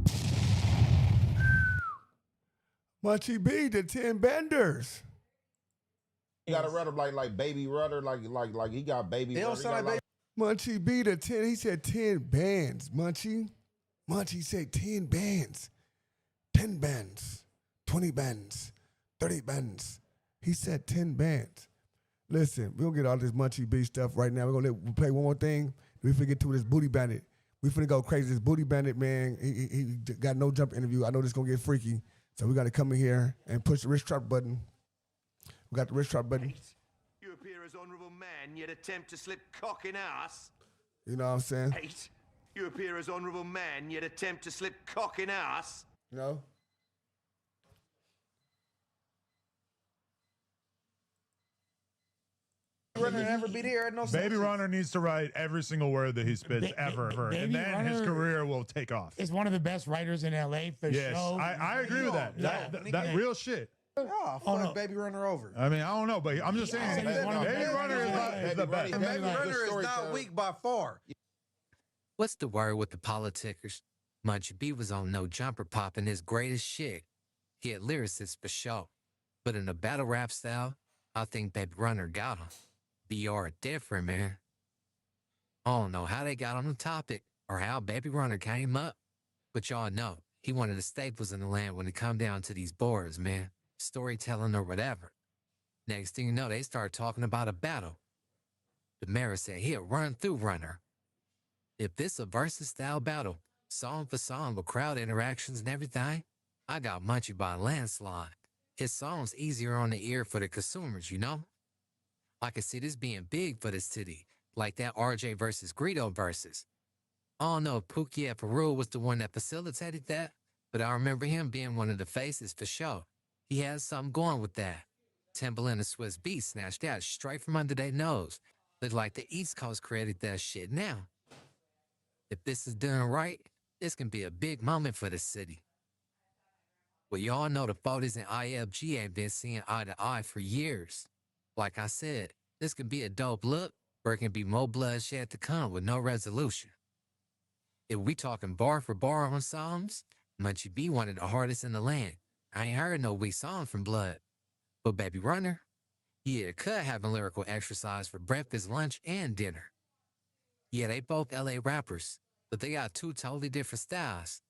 Munchie B, the 10 benders. You gotta run him like Baby Runner, like he got Baby Runner. Like Munchie B, the 10, he said 10 bands, Munchie. Munchie said 10 bands. 10 bands, 20 bands, 30 bands. He said 10 bands. Listen, we're gonna get all this Munchie B stuff right now. We'll play one more thing. We finna get to this Booty Bandit. We finna go crazy. This Booty Bandit, man, he got no jump interview. I know this gonna get freaky. So we gotta come in here and push the wrist trap button. We got the wrist trap button. You appear as honourable man, yet attempt to slip cock in ass. You know what I'm saying? 8. You appear as honourable man, yet attempt to slip cock in ass. No. Runner never beat here. No Baby Runner needs to write every single word that he spits ever, and then his career will take off. Is one of the best writers in LA for yes, sure. I agree with that. That real shit. Oh, fuck Baby Runner over. I mean, I don't know, but I'm just saying. Baby Runner is the best. Baby Runner is not weak by far. What's the word with the politickers? Munchie B was on No Jumper popping his greatest shit. He had lyricists for sure. But in a battle rap style, I think Baby Runner got him. BR different, man. I don't know how they got on the topic or how Baby Runner came up, but y'all know he one of the staples in the land when it come down to these boards, man. Storytelling or whatever. Next thing you know, they start talking about a battle. The mayor said he'll run through Runner. If this a versus style battle, song for song with crowd interactions and everything, I got Munchie by a landslide. His song's easier on the ear for the consumers, you know? I could see this being big for the city, like that RJ versus Greedo versus. I don't know if Pookie at Peru was the one that facilitated that, but I remember him being one of the faces for sure. He had something going with that. Timbaland and Swiss Beats snatched that straight from under their nose. Looked like the East Coast created that shit now. If this is done right, this can be a big moment for the city. Well, y'all know the 40s and IFG ain't been seeing eye to eye for years. Like I said, this could be a dope look, or it can be more bloodshed to come with no resolution. If we talking bar for bar on songs, Munchie B one of the hardest in the land. I ain't heard no weak song from Blood. But Baby Runner, yeah, could have a lyrical exercise for breakfast, lunch, and dinner. Yeah, they both LA rappers, but they got 2 totally different styles.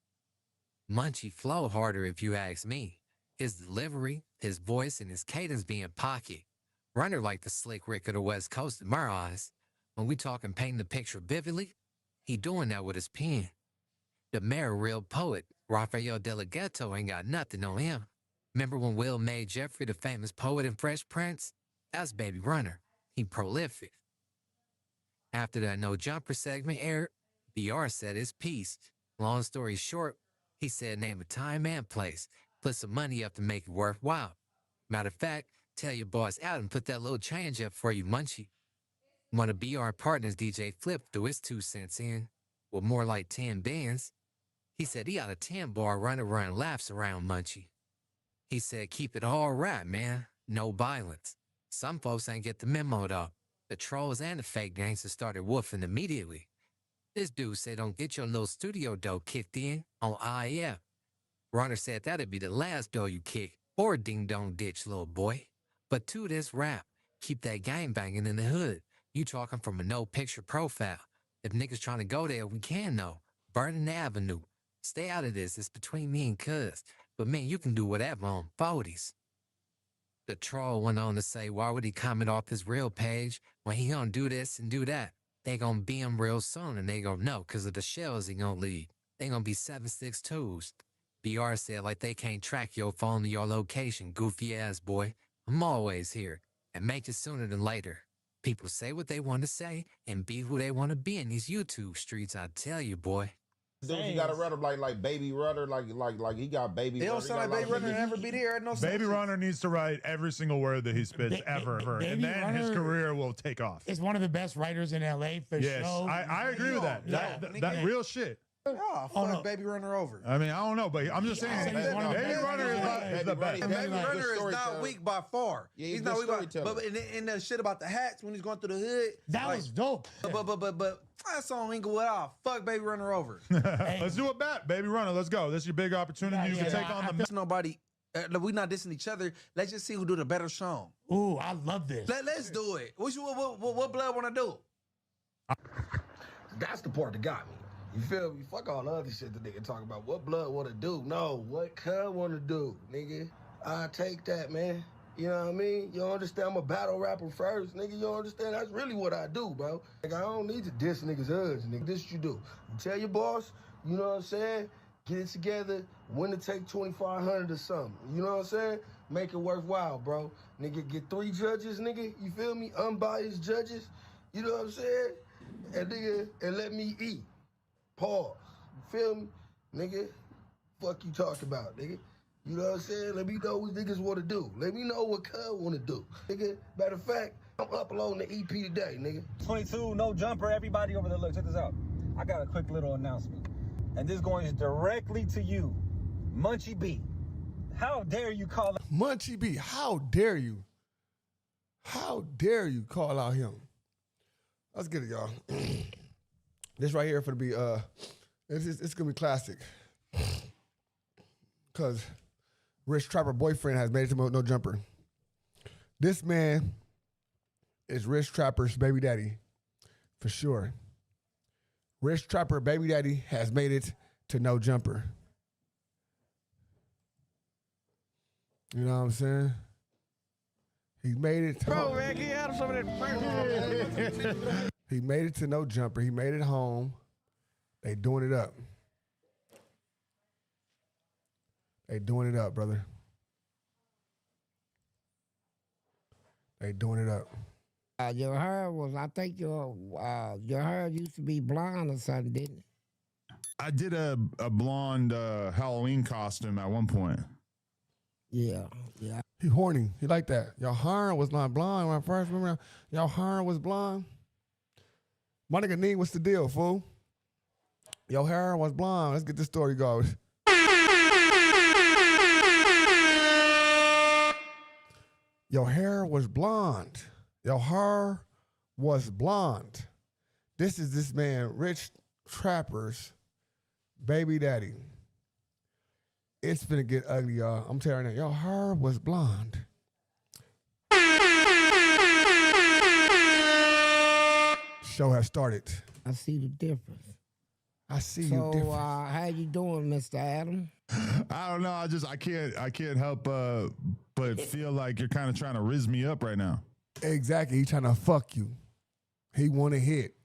Munchie flow harder if you ask me. His delivery, his voice, and his cadence being pocket. Runner like the slick Rick of the West Coast in my eyes. When we talking painting the picture vividly, He doing that with his pen. The mayor, real poet, Rafael Delegato, ain't got nothing on him. Remember when Will made Jeffrey the famous poet in Fresh Prince? That's Baby Runner. He prolific. After that No Jumper segment aired, BR said his piece. Long story short, he said name a time and place. Put some money up to make it worthwhile. Matter of fact, tell your boss Adam put that little change up for you, Munchie. One of BR partners, DJ Flip, threw his 2 cents in, with more like 10 bands. He said he ought a 10-bar run laps around Munchie. He said keep it all right, man. No violence. Some folks ain't get the memo though. The trolls and the fake gangsters started woofing immediately. This dude said don't get your little studio dough kicked in on IF. Runner said that'd be the last dough you kick, or ding-dong ditch, little boy. But to this rap, keep that gang banging in the hood. You talking from a no-picture profile. If niggas trying to go there, we can know. Burning the avenue. Stay out of this, it's between me and cuz. But man, you can do whatever on 40s. The troll went on to say, why would he comment off his real page when he gonna do this and do that? They gonna be him real soon and they gonna know because of the shells he gonna leave. They gonna be 7.62s. BR said like they can't track your phone to your location, goofy ass boy. I'm always here and make it sooner than later. People say what they want to say and be who they want to be in these YouTube streets, I tell you, boy. Dude, he got to run up like Baby Runner, like he got Baby It Runner. don't sound like Baby Runner never be there. No Baby Runner needs to write every single word that he spits ever, and then his career will take off. Is one of the best writers in LA for Yes, sure. I agree with that. That real shit. Oh, fuck Baby Runner over. I mean, I don't know, but I'm just saying, Baby Runner is the best. And Baby Runner is not weak by far. Yeah, he's not weak by. But in the shit about the hats when he's going through the hood, that was dope. But that song ain't go out. Fuck Baby Runner over. Let's do a bet, Baby Runner. Let's go. This is your big opportunity. You can take on the. Nobody. We not dissing each other. Let's just see who do the better song. Ooh, I love this. Let's do it. What Blood want to do? That's the part that got me. You feel me? Fuck all the other shit that nigga talk about. What Blood want to do? No, what Cub want to do, nigga? I take that, man. You know what I mean? You understand? I'm a battle rapper first, nigga. You understand? That's really what I do, bro. Like, I don't need to diss niggas' hoods, nigga. This what you do. You tell your boss, you know what I'm saying? Get it together. When to take 2,500 or something. You know what I'm saying? Make it worthwhile, bro. Nigga, get 3 judges, nigga. You feel me? Unbiased judges. You know what I'm saying? And nigga, and let me eat. Pause. You feel me? Nigga, fuck you talking about, nigga. You know what I'm saying? Let me know what niggas want to do. Let me know what Cub want to do. Nigga, matter of fact, I'm uploading the EP today, nigga. 22, no jumper, everybody over there. Look, check this out. I got a quick little announcement. And this going directly to you, Munchie B. How dare you call out Munchie B, how dare you? How dare you call out him? Let's get it, y'all. This right here for to be it's gonna be classic. Cause Rich Trapper boyfriend has made it to No Jumper. This man is Rich Trapper's baby daddy, for sure. Rich Trapper baby daddy has made it to No Jumper. You know what I'm saying? He made it to Bro, man, get out of some of that. He made it to No Jumper. He made it home. They doing it up. They doing it up, brother. They doing it up. Your hair was, I think your hair used to be blonde or something, didn't it? I did a blonde Halloween costume at one point. Yeah, yeah. He horny. He like that. Your hair was not blonde when I first remember. Your hair was blonde. My nigga Nee, what's the deal, fool? Your hair was blonde. Let's get this story going. Your hair was blonde. Your hair was blonde. This is this man, Rich Trapper's baby daddy. It's finna get ugly, y'all. I'm telling you, your hair was blonde. Show has started. I see the difference. I see you So, different. how you doing, Mr. Adam? I don't know. I can't help but feel like you're kind of trying to rizz me up right now. Exactly. He trying to fuck you. He want to hit.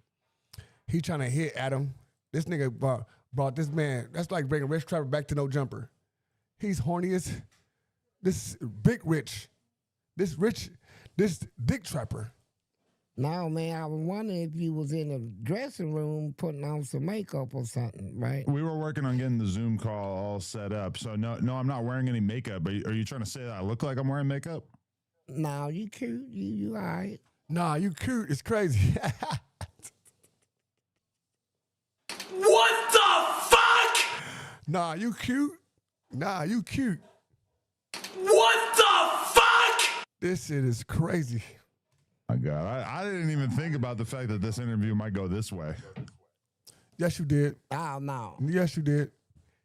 He trying to hit Adam. This nigga brought this man. That's like bringing Rich Trapper back to no jumper. He's horny as this big rich. This dick trapper. No, man, I was wondering if you was in the dressing room putting on some makeup or something, right? We were working on getting the Zoom call all set up. So no, I'm not wearing any makeup. Are you trying to say that I look like I'm wearing makeup? No, you cute. You all right. Nah, you cute. It's crazy. What the fuck? Nah, you cute. Nah, you cute. What the fuck? This shit is crazy. My God, I didn't even think about the fact that this interview might go this way. Yes, you did. Oh, no. Yes, you did.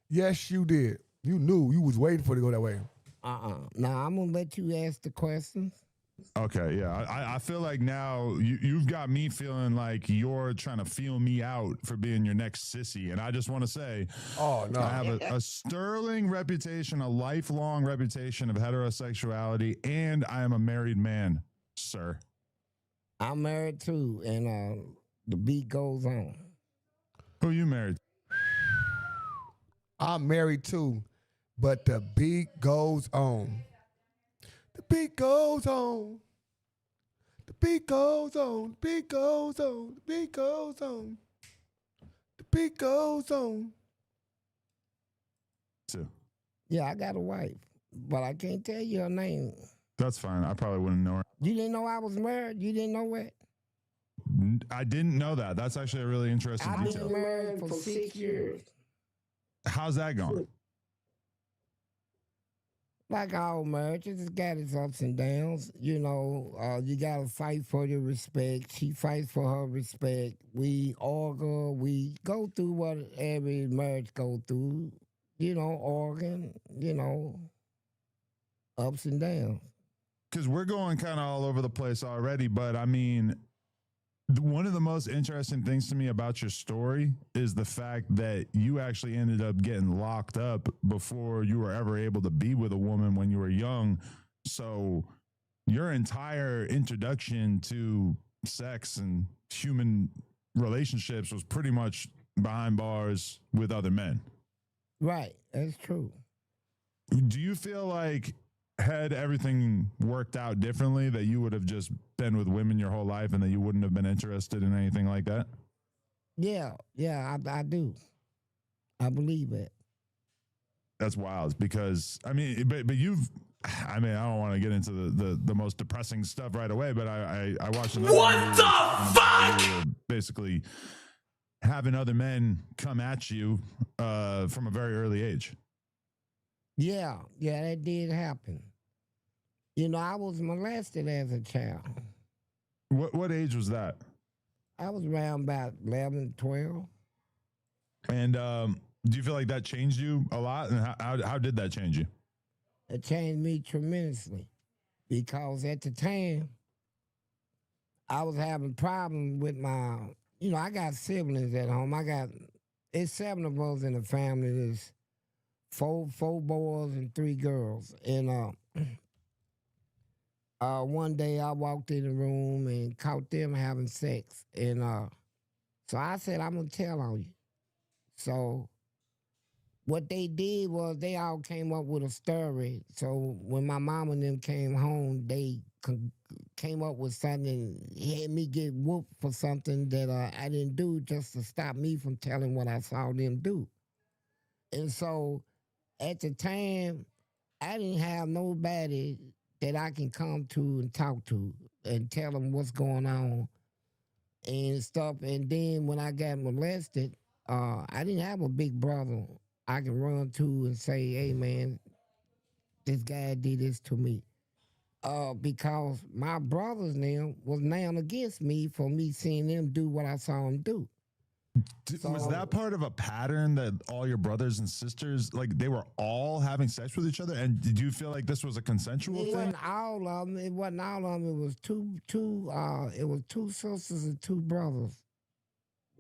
Yes, you did. You knew. You was waiting for it to go that way. Now, I'm going to let you ask the questions. Okay, yeah. I feel like now you've got me feeling like you're trying to feel me out for being your next sissy. And I just want to say, oh no, I have a sterling reputation, a lifelong reputation of heterosexuality, and I am a married man, sir. I'm married too, and the beat goes on. Who you married? I'm married too, but the beat goes on. The beat goes on. The beat goes on. The beat goes on. The beat goes on. The beat goes on. Two. Yeah, I got a wife, but I can't tell you her name. That's fine. I probably wouldn't know her. You didn't know I was married? You didn't know what? I didn't know that. That's actually a really interesting I've detail. been married for 6 years. How's that going? Like all marriages, it's got its ups and downs. You know, you got to fight for your respect. She fights for her respect. We argue. We go through what every marriage go through. You know, arguing, you know, ups and downs. Because we're going kind of all over the place already, but I mean, one of the most interesting things to me about your story is the fact that you actually ended up getting locked up before you were ever able to be with a woman when you were young. So your entire introduction to sex and human relationships was pretty much behind bars with other men. Right, that's true. Do you feel like had everything worked out differently, that you would have just been with women your whole life and that you wouldn't have been interested in anything like that? Yeah, I do. I believe it. That's wild because, I mean, but you've, I mean, I don't want to get into the most depressing stuff right away, but I watched another What the fuck? you were basically having other men come at you from a very early age. Yeah, that did happen. You know, I was molested as a child. What age was that? I was around about 11, 12. And do you feel like that changed you a lot? And how did that change you? It changed me tremendously because at the time, I was having problems with my, you know, I got siblings at home. It's 7 of us in the family. There's four boys and 3 girls. And one day I walked in the room and caught them having sex. And so I said, I'm going to tell on you. So what they did was they all came up with a story. So when my mom and them came home, they came up with something, had me get whooped for something that I didn't do, just to stop me from telling what I saw them do. And so at the time, I didn't have nobody that I can come to and talk to and tell them what's going on and stuff. And then when I got molested, I didn't have a big brother I can run to and say, hey, man, this guy did this to me. Because my brothers now was now against me for me seeing them do what I saw them do. Was that part of a pattern that all your brothers and sisters, like they were all having sex with each other? And did you feel like this was a consensual It thing? wasn't all of them. It wasn't all of them. It was two sisters and 2 brothers.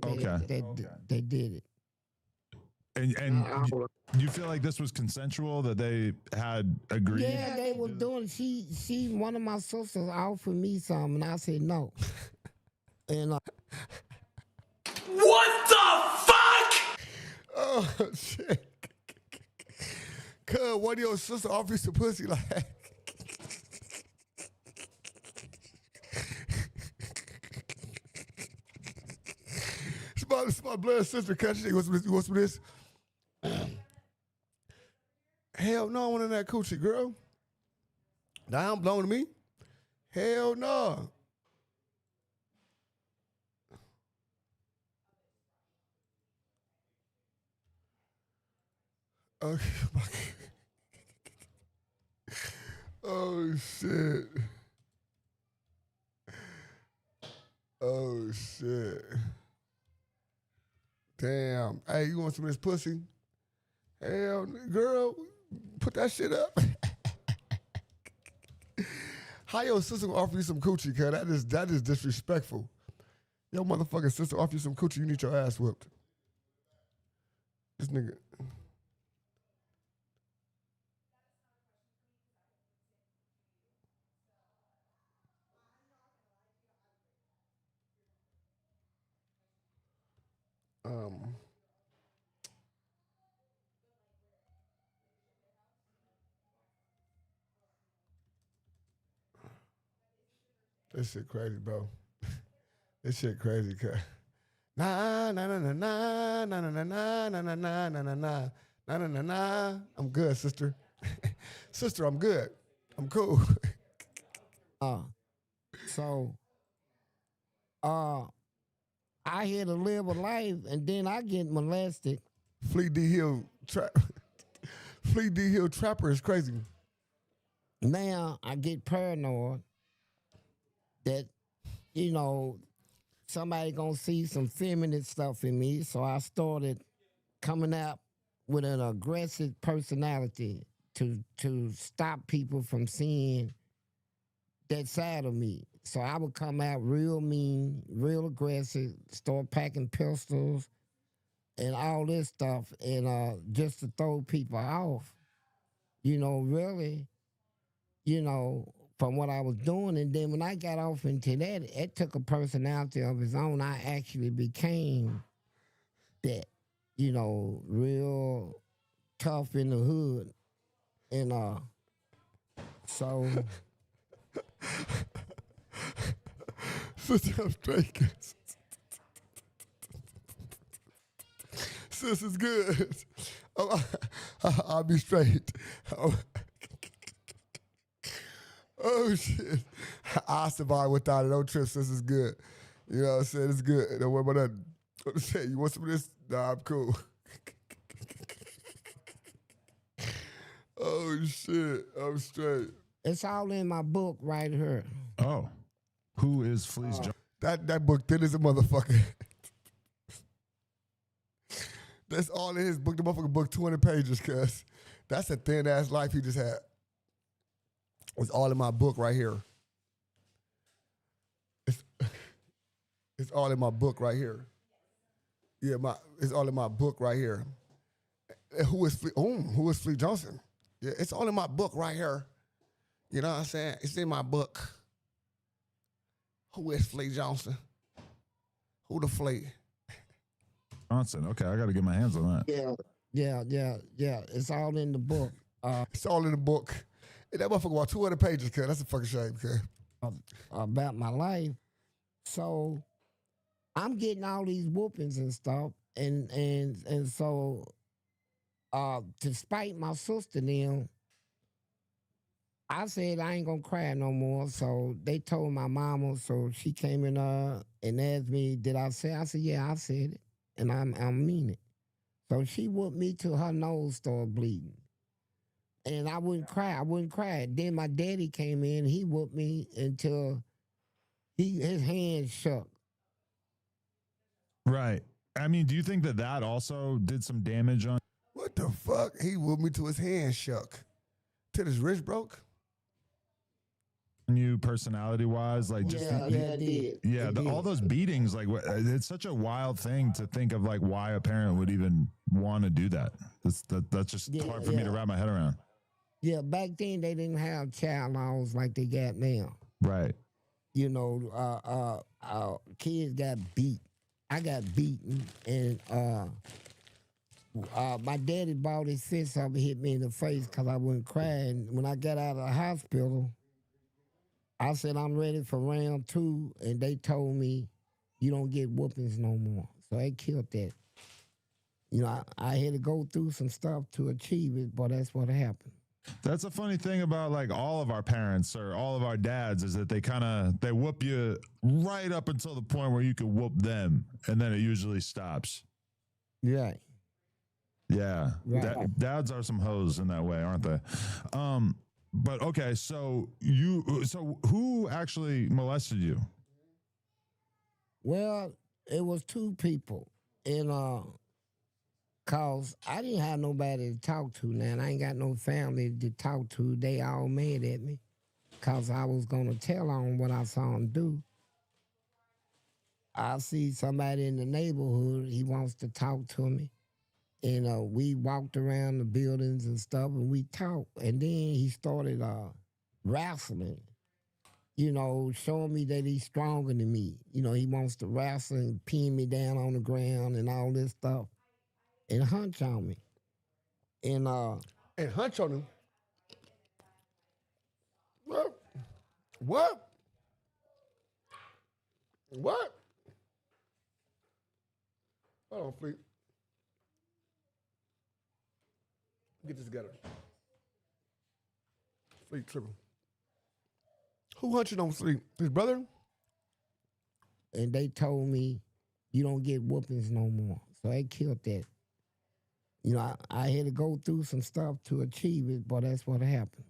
They did it. And you feel like this was consensual, that they had agreed? Yeah, they were doing. She one of my sisters offered me something, and I said no. And What the fuck? Oh, shit. Cuz, one of your sister offer you some pussy like it's my blood sister, cuz. You want some of this? Hell no, I want in that coochie, girl. Now I'm blown to me. Hell no. Okay, oh shit. Oh shit. Damn. Hey, you want some of this pussy? Hell, girl, put that shit up. How your sister gonna offer you some coochie, cuz? That is disrespectful. Your motherfucking sister offer you some coochie, you need your ass whooped. This nigga. This shit crazy, bro. This shit crazy, cuz. Nah, nah, nah, nah, nah, nah, nah, nah, nah, nah, nah, nah, nah, nah, nah, nah, nah, nah. I'm good, sister. Sister, I'm good. I'm cool. I here to live a life, and then I get molested. Fleet D Hill Trapper is crazy. Now I get paranoid that, you know, somebody gonna see some feminine stuff in me. So I started coming out with an aggressive personality to stop people from seeing that side of me. So I would come out real mean, real aggressive, start packing pistols and all this stuff, and just to throw people off. You know, really, you know, from what I was doing. And then when I got off into that, it took a personality of its own. I actually became that, you know, real tough in the hood. And so Sister, I'm straight. Sis is good. I'll be straight. Oh shit. I survive without it. No trip, sis is good. You know what I'm saying? It's good. Don't worry about that. What to say? You want some of this? Nah, I'm cool. Oh shit. I'm straight. it's all in my book right here. Oh. Who is Fleece Johnson? That book thin as a motherfucker. That's all in his book. The motherfucker book 200 pages, cuz. That's a thin ass life he just had. It's all in my book right here. It's all in my book right here. Yeah, it's all in my book right here. Who is Fleece Johnson? Yeah, it's all in my book right here. You know what I'm saying? It's in my book. Who is Fleece Johnson? Who the Flea? Johnson. Okay, I got to get my hands on that. Yeah. It's all in the book. It's all in the book. And that motherfucker about 200 pages, cuz. That's a fucking shame, cuz. About my life. So I'm getting all these whoopings and stuff. And so to spite my sister now, I said I ain't gonna cry no more. So they told my mama, so she came in and asked me, did I say? I said, yeah, I said it. And I mean it. So she whooped me till her nose started bleeding. And I wouldn't cry. Then my daddy came in, he whooped me until his hands shook. Right. I mean, do you think that also did some damage on? What the fuck? He whooped me till his hands shook. Till his wrist broke? You personality wise, like just it did. All those beatings, like it's such a wild thing to think of, like why a parent would even want to do that. That's just hard for me to wrap my head around. Yeah, back then they didn't have child laws like they got now. Right. You know, kids got beat. I got beaten, and my daddy bought his fist up and hit me in the face because I wasn't crying. When I got out of the hospital, I said, I'm ready for round 2, and they told me, you don't get whoopings no more. So they killed that. You know, I had to go through some stuff to achieve it, but that's what happened. That's a funny thing about like all of our parents or all of our dads is that they whoop you right up until the point where you can whoop them, and then it usually stops. Right. Yeah. Right. Dads are some hoes in that way, aren't they? But okay, so who actually molested you? Well, it was 2 people, and cause I didn't have nobody to talk to now, and I ain't got no family to talk to. They all mad at me, cause I was gonna tell on what I saw him do. I see somebody in the neighborhood, he wants to talk to me, and we walked around the buildings and stuff, and we talked, and then he started wrestling. You know, showing me that he's stronger than me. You know, he wants to wrestle and pin me down on the ground and all this stuff and hunch on me. And hunch on him? What? Hold on, Fleet. Get this together. Fleet tripping. Who hunching on Sleep? His brother? And they told me, you don't get whoopings no more. So they killed that. You know, I had to go through some stuff to achieve it, but that's what happened.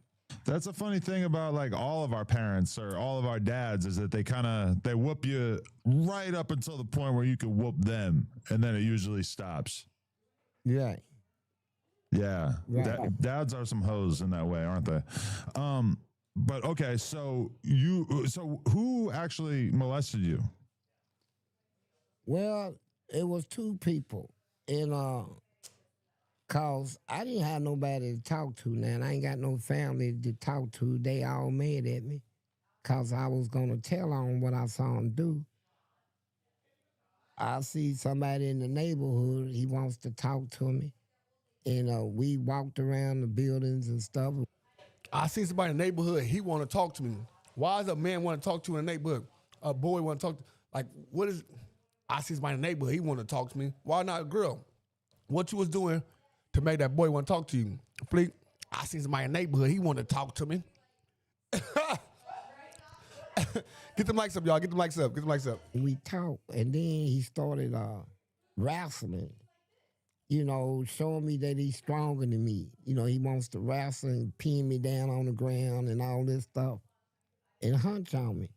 That's a funny thing about like all of our parents or all of our dads is that they whoop you right up until the point where you can whoop them, and then it usually stops. Right. Yeah. Right. Dads are some hoes in that way, aren't they? But okay, so who actually molested you? Well, it was 2 people, and cause I didn't have nobody to talk to now, and I ain't got no family to talk to. They all mad at me, cause I was gonna tell on what I saw him do. I see somebody in the neighborhood, he wants to talk to me, and we walked around the buildings and stuff. I see somebody in the neighborhood, he want to talk to me. Why does a man want to talk to you in the neighborhood? A boy want to talk to, like, what is, I see somebody in the neighborhood, he want to talk to me. Why not a girl? What you was doing to make that boy want to talk to you? Fleet, I see somebody in the neighborhood, he want to talk to me. Get the mics up, y'all, get the mics up, get the mics up. We talked, and then he started wrestling. You know, showing me that he's stronger than me. You know, he wants to wrestle and pin me down on the ground and all this stuff and hunch on me.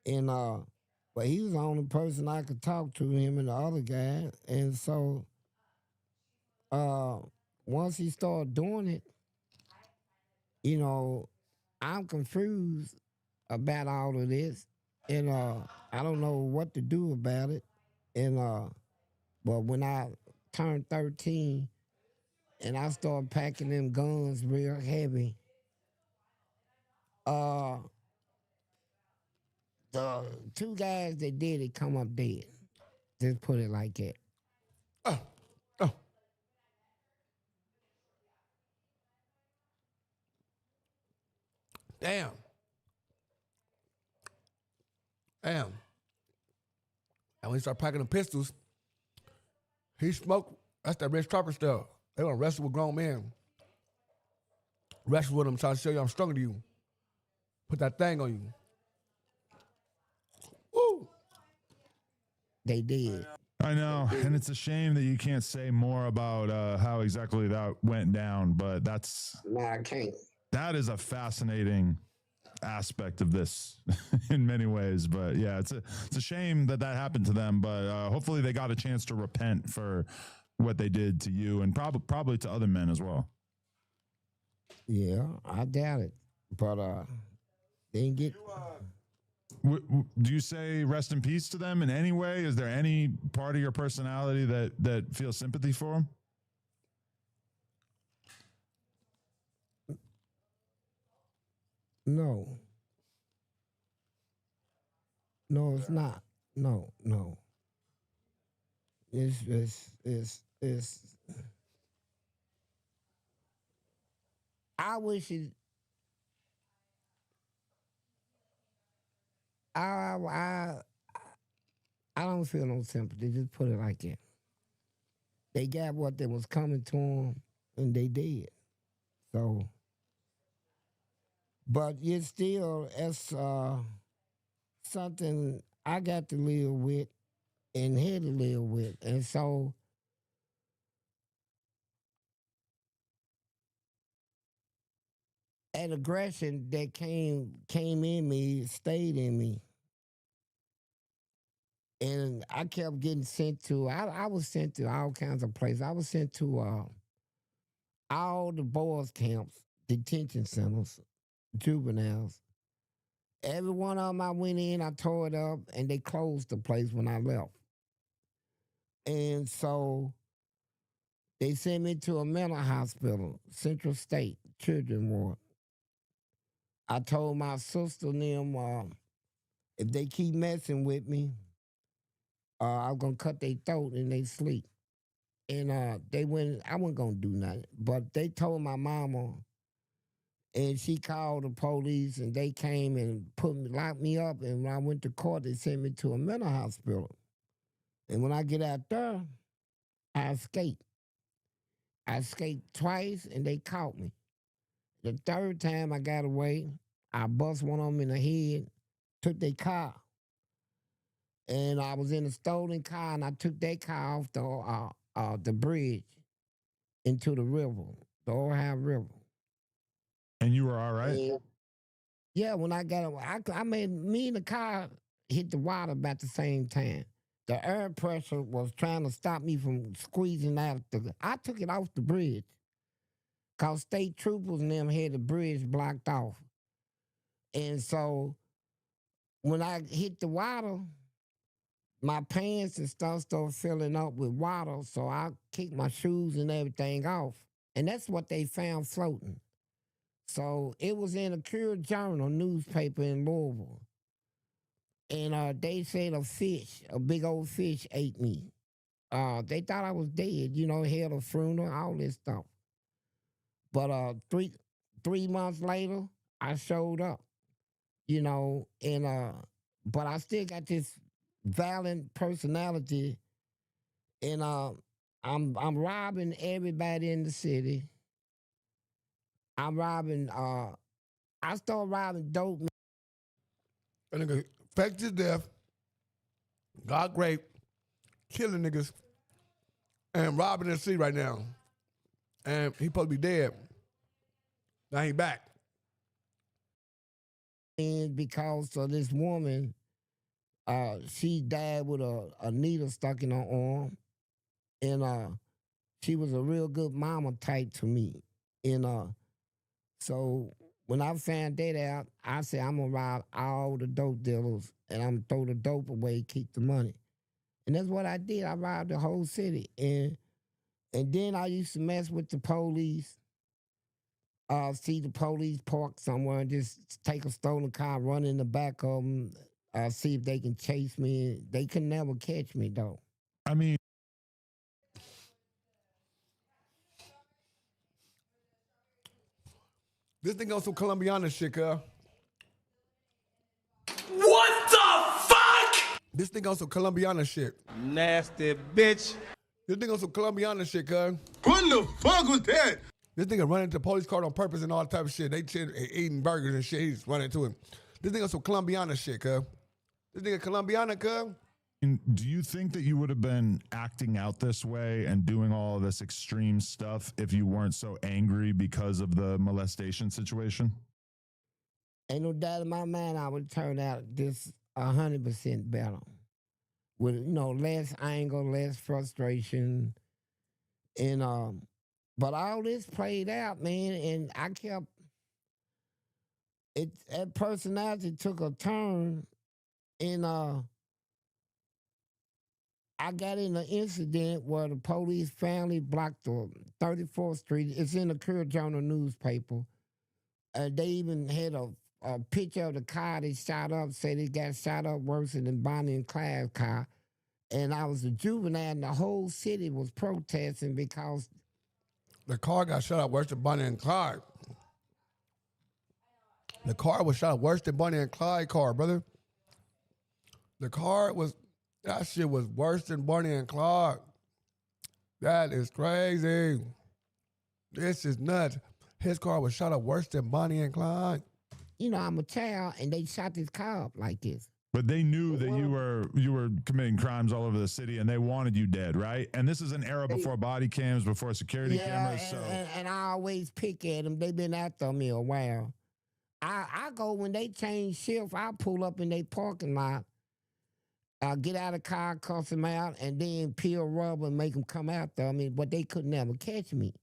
And but he was the only person I could talk to, him and the other guy. And so once he started doing it, you know, I'm confused about all of this. And I don't know what to do about it. And but when I turned 13 and I started packing them guns real heavy, the 2 guys that did it come up dead. Just put it like that. Damn. And when he started packing the pistols, he smoked. That's that Rich Trapper stuff. They want to wrestle with grown men. Wrestle with them, trying to show you I'm stronger than you. Put that thing on you. Woo! They did. I know, and it's a shame that you can't say more about how exactly that went down, but that's... No, I can't. That is a fascinating aspect of this in many ways, but yeah, it's a shame that happened to them, but hopefully they got a chance to repent for what they did to you and probably to other men as well. Yeah, I doubt it, but they didn't get... Do you say rest in peace to them in any way? Is there any part of your personality that feels sympathy for them? No. No, it's not. No. It's I wish it. I don't feel no sympathy. Just put it like that. They got what that was coming to them, and they did. So, but it's still it's something I got to live with and had to live with, and so that aggression that came in me stayed in me. And I kept getting sent to. I was sent to all kinds of places. I was sent to all the boys' camps, detention centers, juveniles. Every one of them I went in, I tore it up, and they closed the place when I left. And so they sent me to a mental hospital, Central State Children Ward. I told my sister and them if they keep messing with me, I'm gonna cut their throat in their sleep. And they went. I wasn't gonna do nothing, but they told my mama, and she called the police, and they came and locked me up. And when I went to court, they sent me to a mental hospital. And when I get out there, I escaped. I escaped twice, and they caught me. The third time I got away, I bust one of them in the head, took their car. And I was in a stolen car, and I took that car off the bridge into the river, the Ohio River. And you were all right? Yeah, when I got away, I made me and the car hit the water about the same time. The air pressure was trying to stop me from squeezing out. I took it off the bridge because state troopers and them had the bridge blocked off. And so when I hit the water, my pants and stuff started filling up with water, so I kicked my shoes and everything off. And that's what they found floating. So it was in a Courier Journal newspaper in Louisville. And they said a big old fish ate me. They thought I was dead, had a funeral, all this stuff. But 3 months later, I showed up, but I still got this violent personality, and I'm robbing everybody in the city. I'm robbing. I started robbing dope. A nigga faked his death, got raped, killing niggas, and robbing the city right now. And he supposed to be dead. Now he back. And because of this woman, she died with a needle stuck in her arm. And she was a real good mama type to me. And so when I found that out, I said, I'm going to rob all the dope dealers and I'm going to throw the dope away, keep the money. And that's what I did. I robbed the whole city. And then I used to mess with the police. See the police park somewhere and just take a stolen car, run in the back of them, see if they can chase me. They could never catch me, though. I mean, This nigga on some Colombiana shit, cuz. What the fuck? This nigga on some Colombiana shit. Nasty bitch. This nigga on some Colombiana shit, cuz. What the fuck was that? This nigga running into the police car on purpose and all that type of shit. They eating burgers and shit. He's running into him. This nigga on some Colombiana shit, cuz. This nigga Colombiana, cuz. Do you think that you would have been acting out this way and doing all of this extreme stuff if you weren't so angry because of the molestation situation? Ain't no doubt in my mind I would turn out just 100% better. With, less anger, less frustration. And, but all this played out, man, and I kept, that personality took a turn, and I got in an incident where the police finally blocked the 34th Street. It's in the Courier Journal newspaper. They even had a picture of the car they shot up, said it got shot up worse than Bonnie and Clyde's car. And I was a juvenile, and the whole city was protesting because the car got shot up worse than Bonnie and Clyde. The car was shot up worse than Bonnie and Clyde car, brother. That shit was worse than Bonnie and Clyde. That is crazy. This is nuts. His car was shot up worse than Bonnie and Clyde. You know, I'm a child, and they shot this car up like this. But they knew that you were committing crimes all over the city, and they wanted you dead, right? And this is an era before body cams, before security cameras. And I always pick at them. They've been after me a while. I go when they change shift. I pull up in their parking lot. I'll get out of the car, cuss them out, and then peel rubber and make them come after me. But they could never catch me.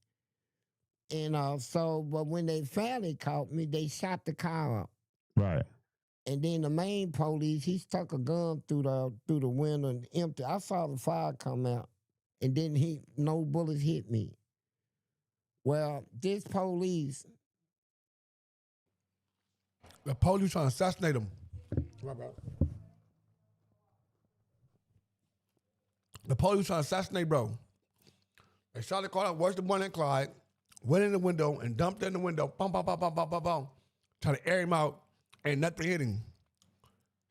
And but when they finally caught me, they shot the car up. Right. And then the main police, he stuck a gun through the window and empty. I saw the fire come out, and then no bullets hit me. Well, this police, the police trying to assassinate him. The police trying to assassinate, bro. They shot the car out worse than Bonnie and Clyde. Went in the window and dumped in the window. Bum, bum, bum, bum, bum, bum, bum. Trying to air him out. And nothing hit him.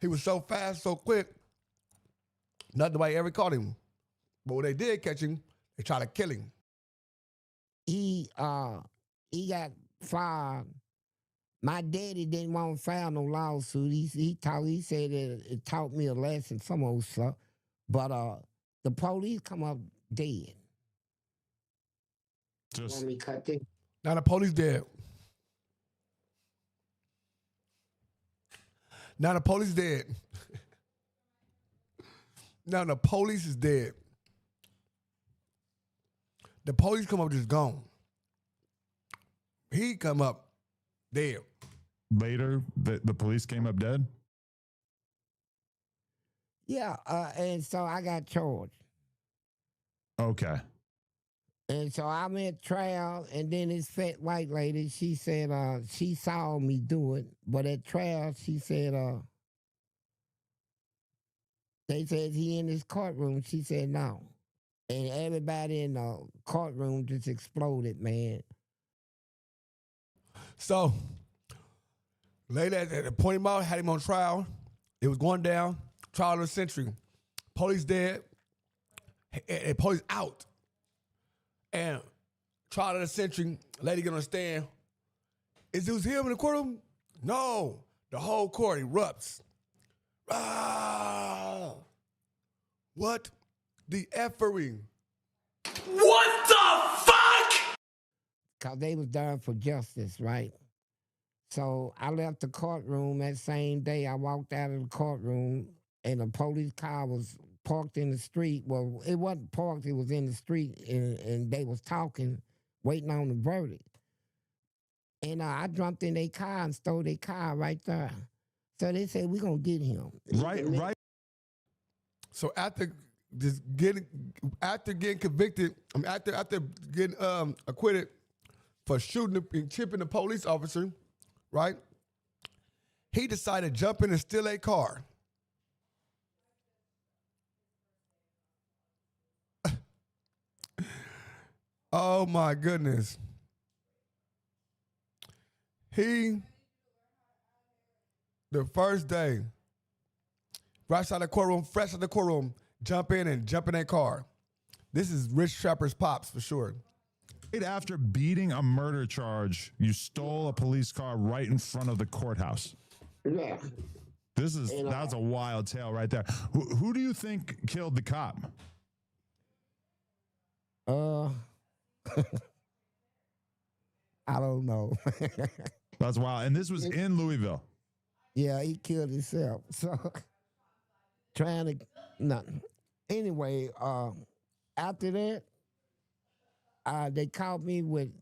He was so fast, so quick, nobody ever caught him. But when they did catch him, they tried to kill him. He got fired. My daddy didn't want to file no lawsuit. He said that it taught me a lesson, some old stuff. But the police come up dead. Just want me cut this? Now the police dead. Now the police dead. Now the police is dead. The police come up just gone. He come up dead. Later, the police came up dead? Yeah, and so I got charged. Okay. And so I'm at trial, and then this fat white lady, she said she saw me do it, but at trial, she said, they said he in his courtroom. She said no. And everybody in the courtroom just exploded, man. So, lady at the point him out, had him on trial. It was going down. Trial of the century. Police dead. And police out. And trial of the century, lady get on the stand. It was him in the courtroom? No. The whole court erupts. Ah! What the effery? What the fuck? Because they was done for justice, right? So I left the courtroom that same day. I walked out of the courtroom, and a police car was parked in the street. Well, it wasn't parked, it was in the street, and they was talking, waiting on the verdict. And I jumped in their car and stole their car right there. So they said, we're going to get him. Right. So after getting convicted, after getting acquitted for shooting and chipping the police officer, right? He decided to jump in and steal a car. Oh my goodness. The first day, right out of the courtroom, fresh out of the courtroom, jump in that car. This is Rich Trapper's pops for sure. Right after beating a murder charge, you stole a police car right in front of the courthouse. Yeah. That's a wild tale right there. Who do you think killed the cop? I don't know. That's wild. And this was in Louisville. Yeah, he killed himself. So Anyway, after that, they caught me with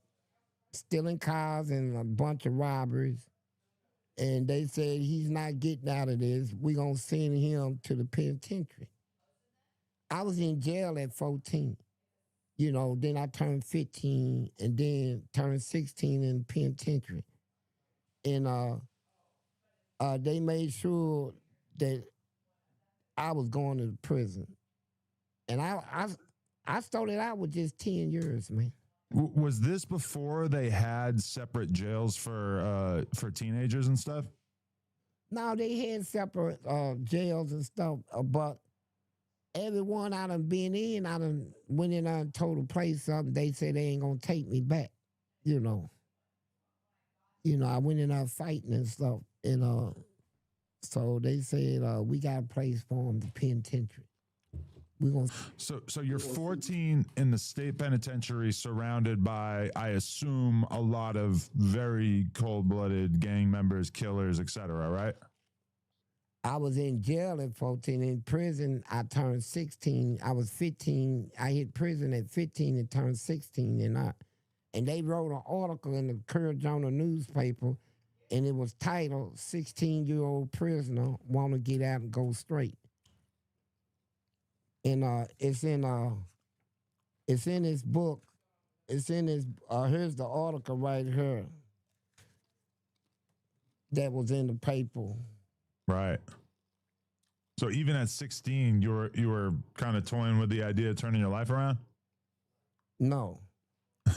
stealing cars and a bunch of robberies. And they said, he's not getting out of this. We're going to send him to the penitentiary. I was in jail at 14. You know, then I turned 15 and then turned 16 in the penitentiary. And they made sure that I was going to prison. And I started out with just 10 years, man. Was this before they had separate jails for teenagers and stuff? No, they had separate jails and stuff, but everyone I done been in, I done went in and told the place something. They said they ain't gonna take me back, you know. I went in there fighting and stuff, and so they said we got a place for them, the penitentiary. We gonna. So you're 14 in the state penitentiary, surrounded by, I assume, a lot of very cold-blooded gang members, killers, etc. Right? I was in jail at 14. In prison, I turned 16. I was 15. I hit prison at 15 and turned 16. And they wrote an article in the Courier Journal newspaper, and it was titled 16-year-old prisoner want to get out and go straight. And it's in his book. It's in his, here's the article right here that was in the paper. Right. So even at 16, you were kind of toying with the idea of turning your life around? No.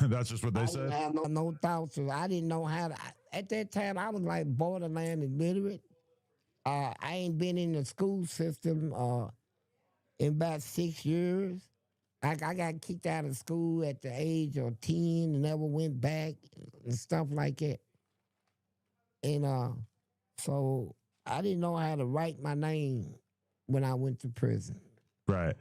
That's just what they said? I had no thoughts. I didn't know how to. At that time, I was like borderline illiterate. I ain't been in the school system in about 6 years. I got kicked out of school at the age of 10 and never went back and stuff like that. And so I didn't know how to write my name when I went to prison. Right.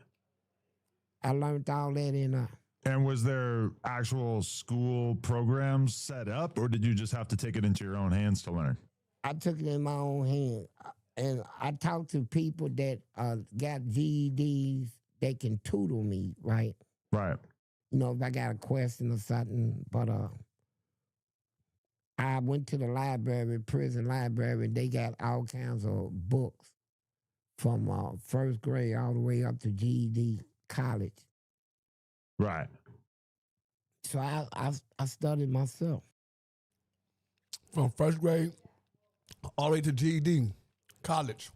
I learned all that in And was there actual school programs set up, or did you just have to take it into your own hands to learn? I took it in my own hand. And I talked to people that got GEDs that can tutor me, right? Right. If I got a question or something. But I went to the library, prison library, and they got all kinds of books from first grade all the way up to GED college. Right. So I studied myself. From first grade all the way to GED, college.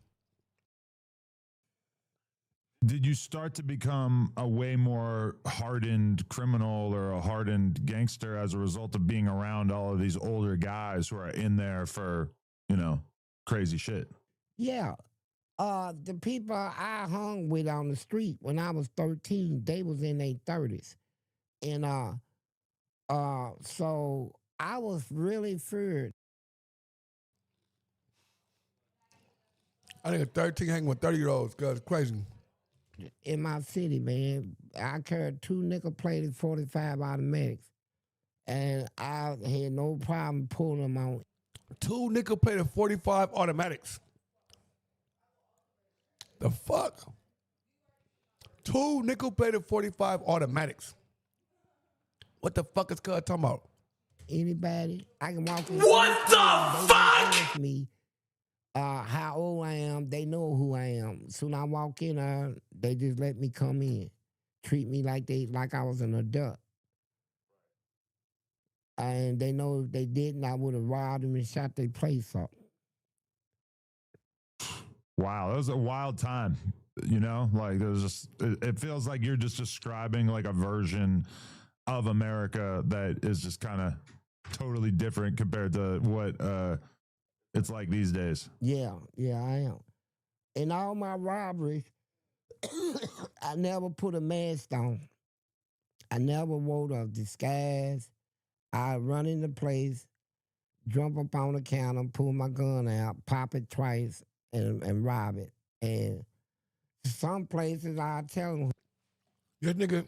Did you start to become a way more hardened criminal or a hardened gangster as a result of being around all of these older guys who are in there for, crazy shit? Yeah. The people I hung with on the street when I was 13, they was in their 30s. And so I was really feared. I think at 13 hanging with 30-year-olds, cause it's crazy. In my city, man, I carried 2 nickel-plated 45 automatics, and I had no problem pulling them on. 2 nickel-plated 45 automatics. The fuck? 2 nickel-plated 45 automatics. What the fuck is cuz talking about? Anybody? I can walk in. What the fuck? Ask me how old I am. They know who I am. Soon I walk in, they just let me come in. Treat me like I was an adult. And they know if they didn't, I would have robbed them and shot their place up. Wow, that was a wild time. Like there was just, it feels like you're just describing like a version of America that is just kind of totally different compared to what it's like these days. Yeah, I am. In all my robberies, I never put a mask on. I never wore a disguise. I run into place, jump up on the counter, pull my gun out, pop it twice, and rob it. And some places I tell them, This nigga,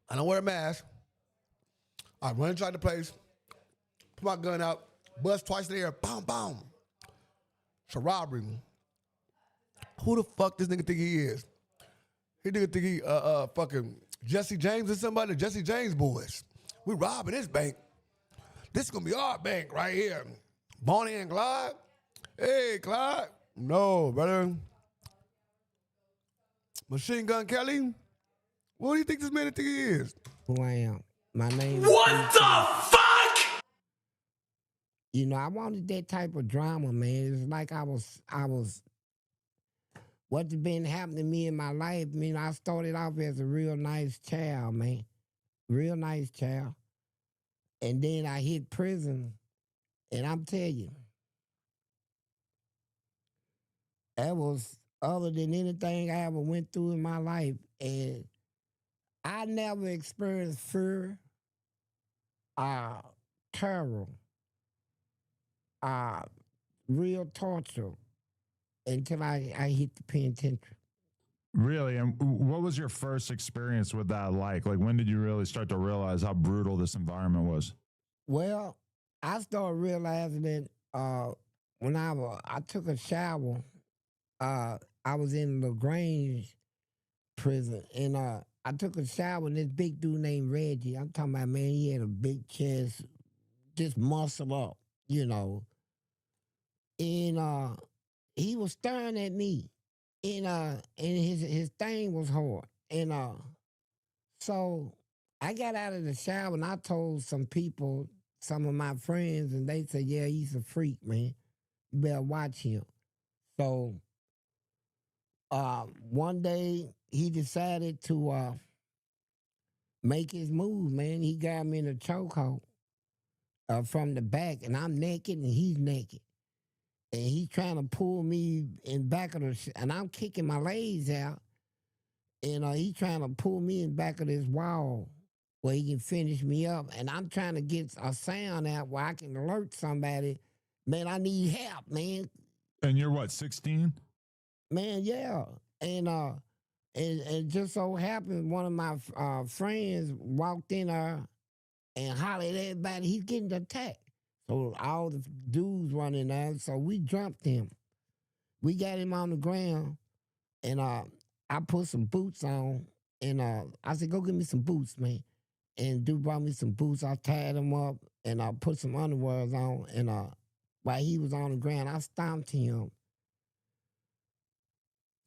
I don't wear a mask. I run inside the place, put my gun out, bust twice in the air, boom, boom. It's a robbery. Who the fuck this nigga think he is? He nigga think he fucking Jesse James or somebody, Jesse James boys. We robbing this bank. This is gonna be our bank right here. Bonnie and Clyde. Hey, Clyde. No, brother. Machine Gun Kelly. What do you think this man think he is? who I am. My name What is the fuck? I wanted that type of drama, man. It's like I was what's been happening to me in my life. I mean, I started off as a real nice child, man. Real nice child. And then I hit prison. And I'm telling you, that was other than anything I ever went through in my life. And I never experienced fear, terror, real torture until I hit the penitentiary. Really? And what was your first experience with that like? Like, when did you really start to realize how brutal this environment was? Well, I started realizing that when I took a shower, I was in LaGrange prison, and I took a shower, and this big dude named Reggie, I'm talking about, man, he had a big chest, just muscle up, you know. And he was staring at me, and his thing was hard. And so I got out of the shower, and I told some people, some of my friends, and they said, yeah, he's a freak, man. You better watch him. So one day he decided to make his move, man. He got me in a chokehold from the back, and I'm naked and he's naked. And he's trying to pull me in back of and I'm kicking my legs out, and he's trying to pull me in back of this wall where he can finish me up. And I'm trying to get a sound out where I can alert somebody, man, I need help, man. And you're what, 16? Man, yeah. And just so happened, one of my friends walked in there and hollered at everybody, he's getting attacked. So all the dudes running there, so we jumped him. We got him on the ground, and I put some boots on, and I said, go get me some boots, man. And dude brought me some boots. I tied him up, and I put some underwears on, and while he was on the ground, I stomped him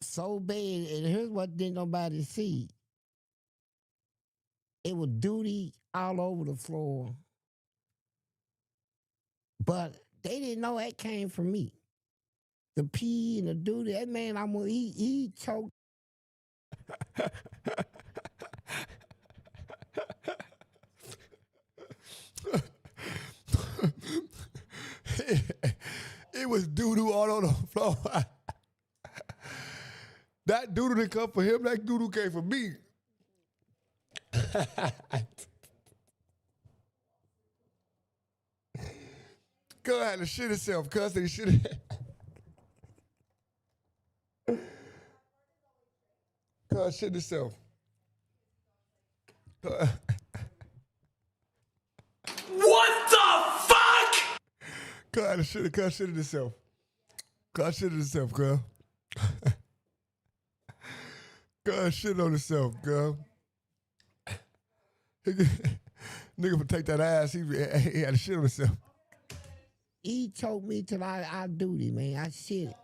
so bad, and here's what didn't nobody see. It was duty all over the floor. But they didn't know that came from me. The pee and the duty, that man, he choked. It was doo-doo all on the floor. That doo-doo didn't come for him, that doo-doo came for me. Cuz had to shit himself, cuz he shit. Cuz shit himself. What the fuck? Cuz had to shit, cuz shit himself. Cuz shit himself, cuz. Cuz shit on himself, cuz. Nigga for take that ass, he had to shit on himself. He choked me till I duty, man. I shit it.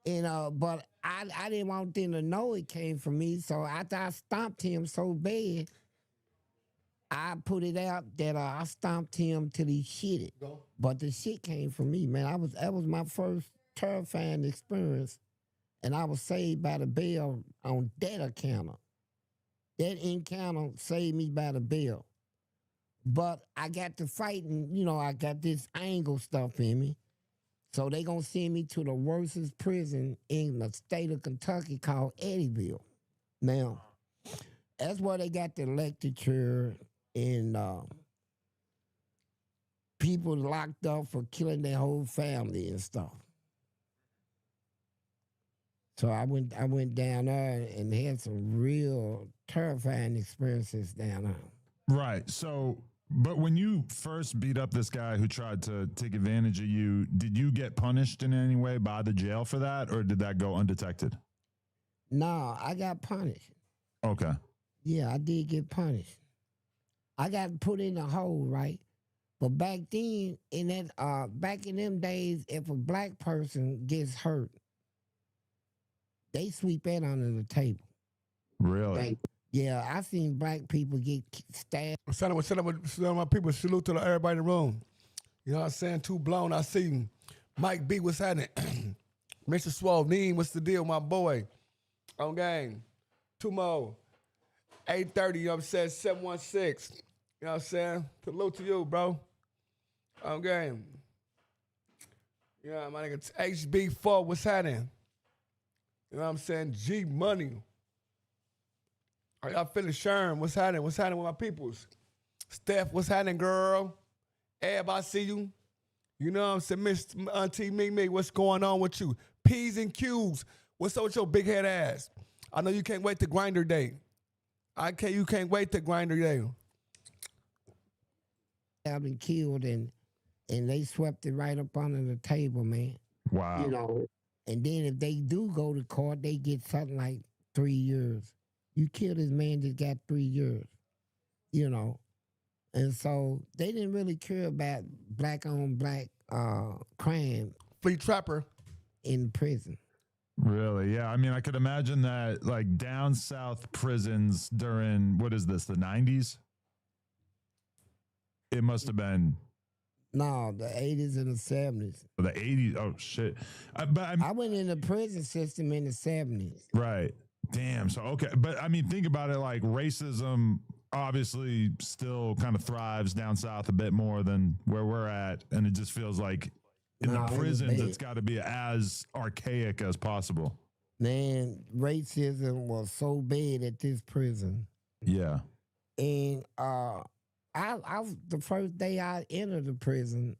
And but I didn't want them to know it came from me. So after I stomped him so bad, I put it out that I stomped him till he shit it. But the shit came from me, man. That was my first terrifying experience. And I was saved by the bell on that encounter. That encounter saved me by the bell. But I got to fighting, you know, I got this angle stuff in me. So they gonna send me to the worstest prison in the state of Kentucky called Eddyville. Now, that's where they got the electric chair and people locked up for killing their whole family and stuff. So I went down there and had some real terrifying experiences down there. Right. So, but when you first beat up this guy who tried to take advantage of you, did you get punished in any way by the jail for that, or did that go undetected? No, I got punished. Okay. Yeah, I did get punished. I got put in a hole, right? But back then, back in them days, if a black person gets hurt, they sweep that under the table. Really? Yeah, I seen black people get stabbed. Son of my people, salute to everybody in the room. You know what I'm saying? Too blown. I see Mike B, what's happening? Mr. Swole, what's the deal, my boy? On game. 2 more. 830, you know what I'm saying? 716. You know what I'm saying? Salute to you, bro. On game. You know, my nigga HB4, what's happening? You know what I'm saying? G Money. Are y'all feeling Sherm? What's happening? What's happening with my peoples? Steph, what's happening, girl? Eb, I see you. You know what I'm saying? Miss Auntie Me, what's going on with you? P's and Q's. What's up with your big head ass? I know you can't wait to Grinder Day. You can't wait to Grinder Day. I've been killed and they swept it right up under the table, man. Wow. You know, and then if they do go to court, they get something like 3 years. You kill this man, just got 3 years. You know, and so they didn't really care about black on black crime. Flea Trapper in prison. Really? Yeah. I mean, I could imagine that like down south prisons during, what is this, the 90s? It must have been. No, the 80s and the 70s. The 80s? Oh, shit. I went in the prison system in the 70s. Right. Damn. So, okay. But I mean, think about it, like racism obviously still kind of thrives down south a bit more than where we're at. And it just feels like in the prisons, it's got to be as archaic as possible. Man, racism was so bad at this prison. Yeah. And I the first day I entered the prison,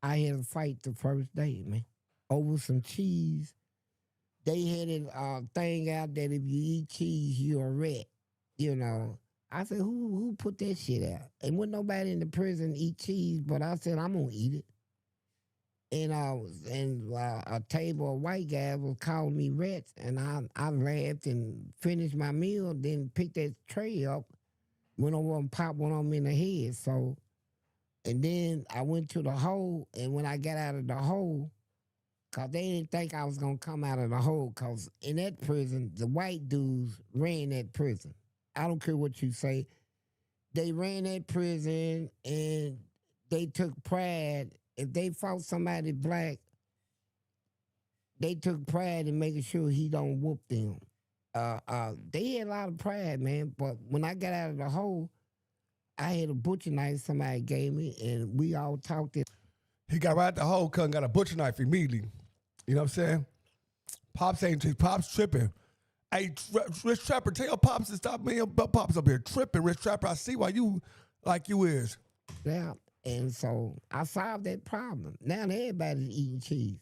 I had a fight the first day, man, over some cheese. They had a thing out that if you eat cheese, you're a rat, you know. I said, who put that shit out? And wasn't nobody in the prison eat cheese, but I said, I'm going to eat it. And a table of white guys was calling me rats, and I laughed and finished my meal, then picked that tray up, went over and popped one on me in the head. So, and then I went to the hole, and when I got out of the hole, because they didn't think I was going to come out of the hole, because in that prison, the white dudes ran that prison. I don't care what you say. They ran that prison, and they took pride. If they fought somebody black, they took pride in making sure he don't whoop them. They had a lot of pride, man. But when I got out of the hole, I had a butcher knife somebody gave me, and we all talked it. He got right out the hole, cut and got a butcher knife immediately. You know what I'm saying? Pops tripping. Hey, Rich Trapper, tell Pops to stop me. Pops up here tripping. Rich Trapper, I see why you like you is. Yeah. And so I solved that problem. Now everybody's eating cheese.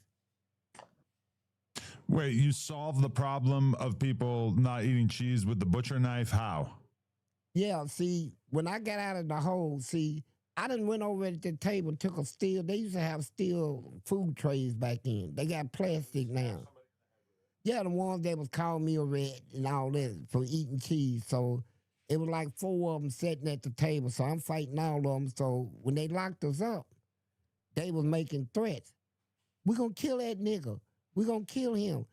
Wait, you solved the problem of people not eating cheese with the butcher knife? How? Yeah, see, when I got out of the hole, I done went over at the table, took a steel. They used to have steel food trays back then. They got plastic now. Yeah, the ones that was calling me a rat and all that for eating cheese. So it was like 4 of them sitting at the table. So I'm fighting all of them. So when they locked us up, they was making threats. We're going to kill that nigga. We're going to kill him.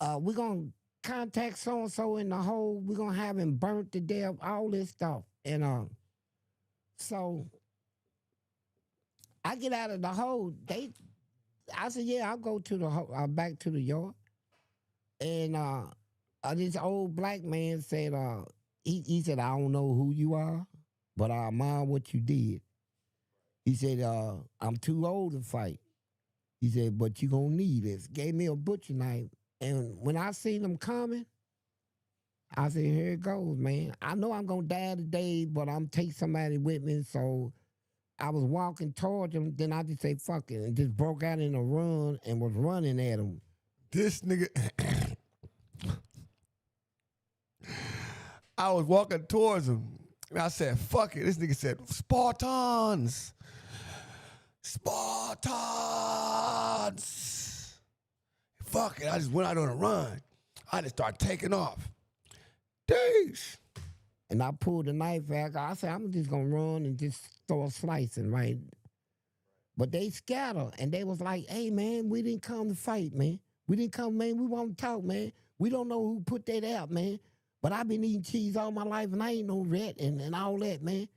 We're going to contact so-and-so in the hole. We're going to have him burnt to death, all this stuff. And so I get out of the hole. I said, yeah, I'll go to the back to the yard. And this old black man said, he said, I don't know who you are, but I admire what you did. He said, I'm too old to fight. He said, but you gonna need this. Gave me a butcher knife. And when I seen them coming, I said, here it goes, man. I know I'm gonna die today, but I'm take somebody with me. So I was walking towards him, then I just say, fuck it, and just broke out in a run and was running at him. This nigga... I was walking towards him, and I said, fuck it. This nigga said, Spartans. Fuck it. I just went out on a run. I just started taking off. Days. And I pulled the knife back. I said, I'm just going to run and just start slicing, right? But they scattered, and they was like, hey, man, we didn't come to fight, man. We didn't come, man. We want to talk, man. We don't know who put that out, man. But I've been eating cheese all my life, and I ain't no rat and all that, man.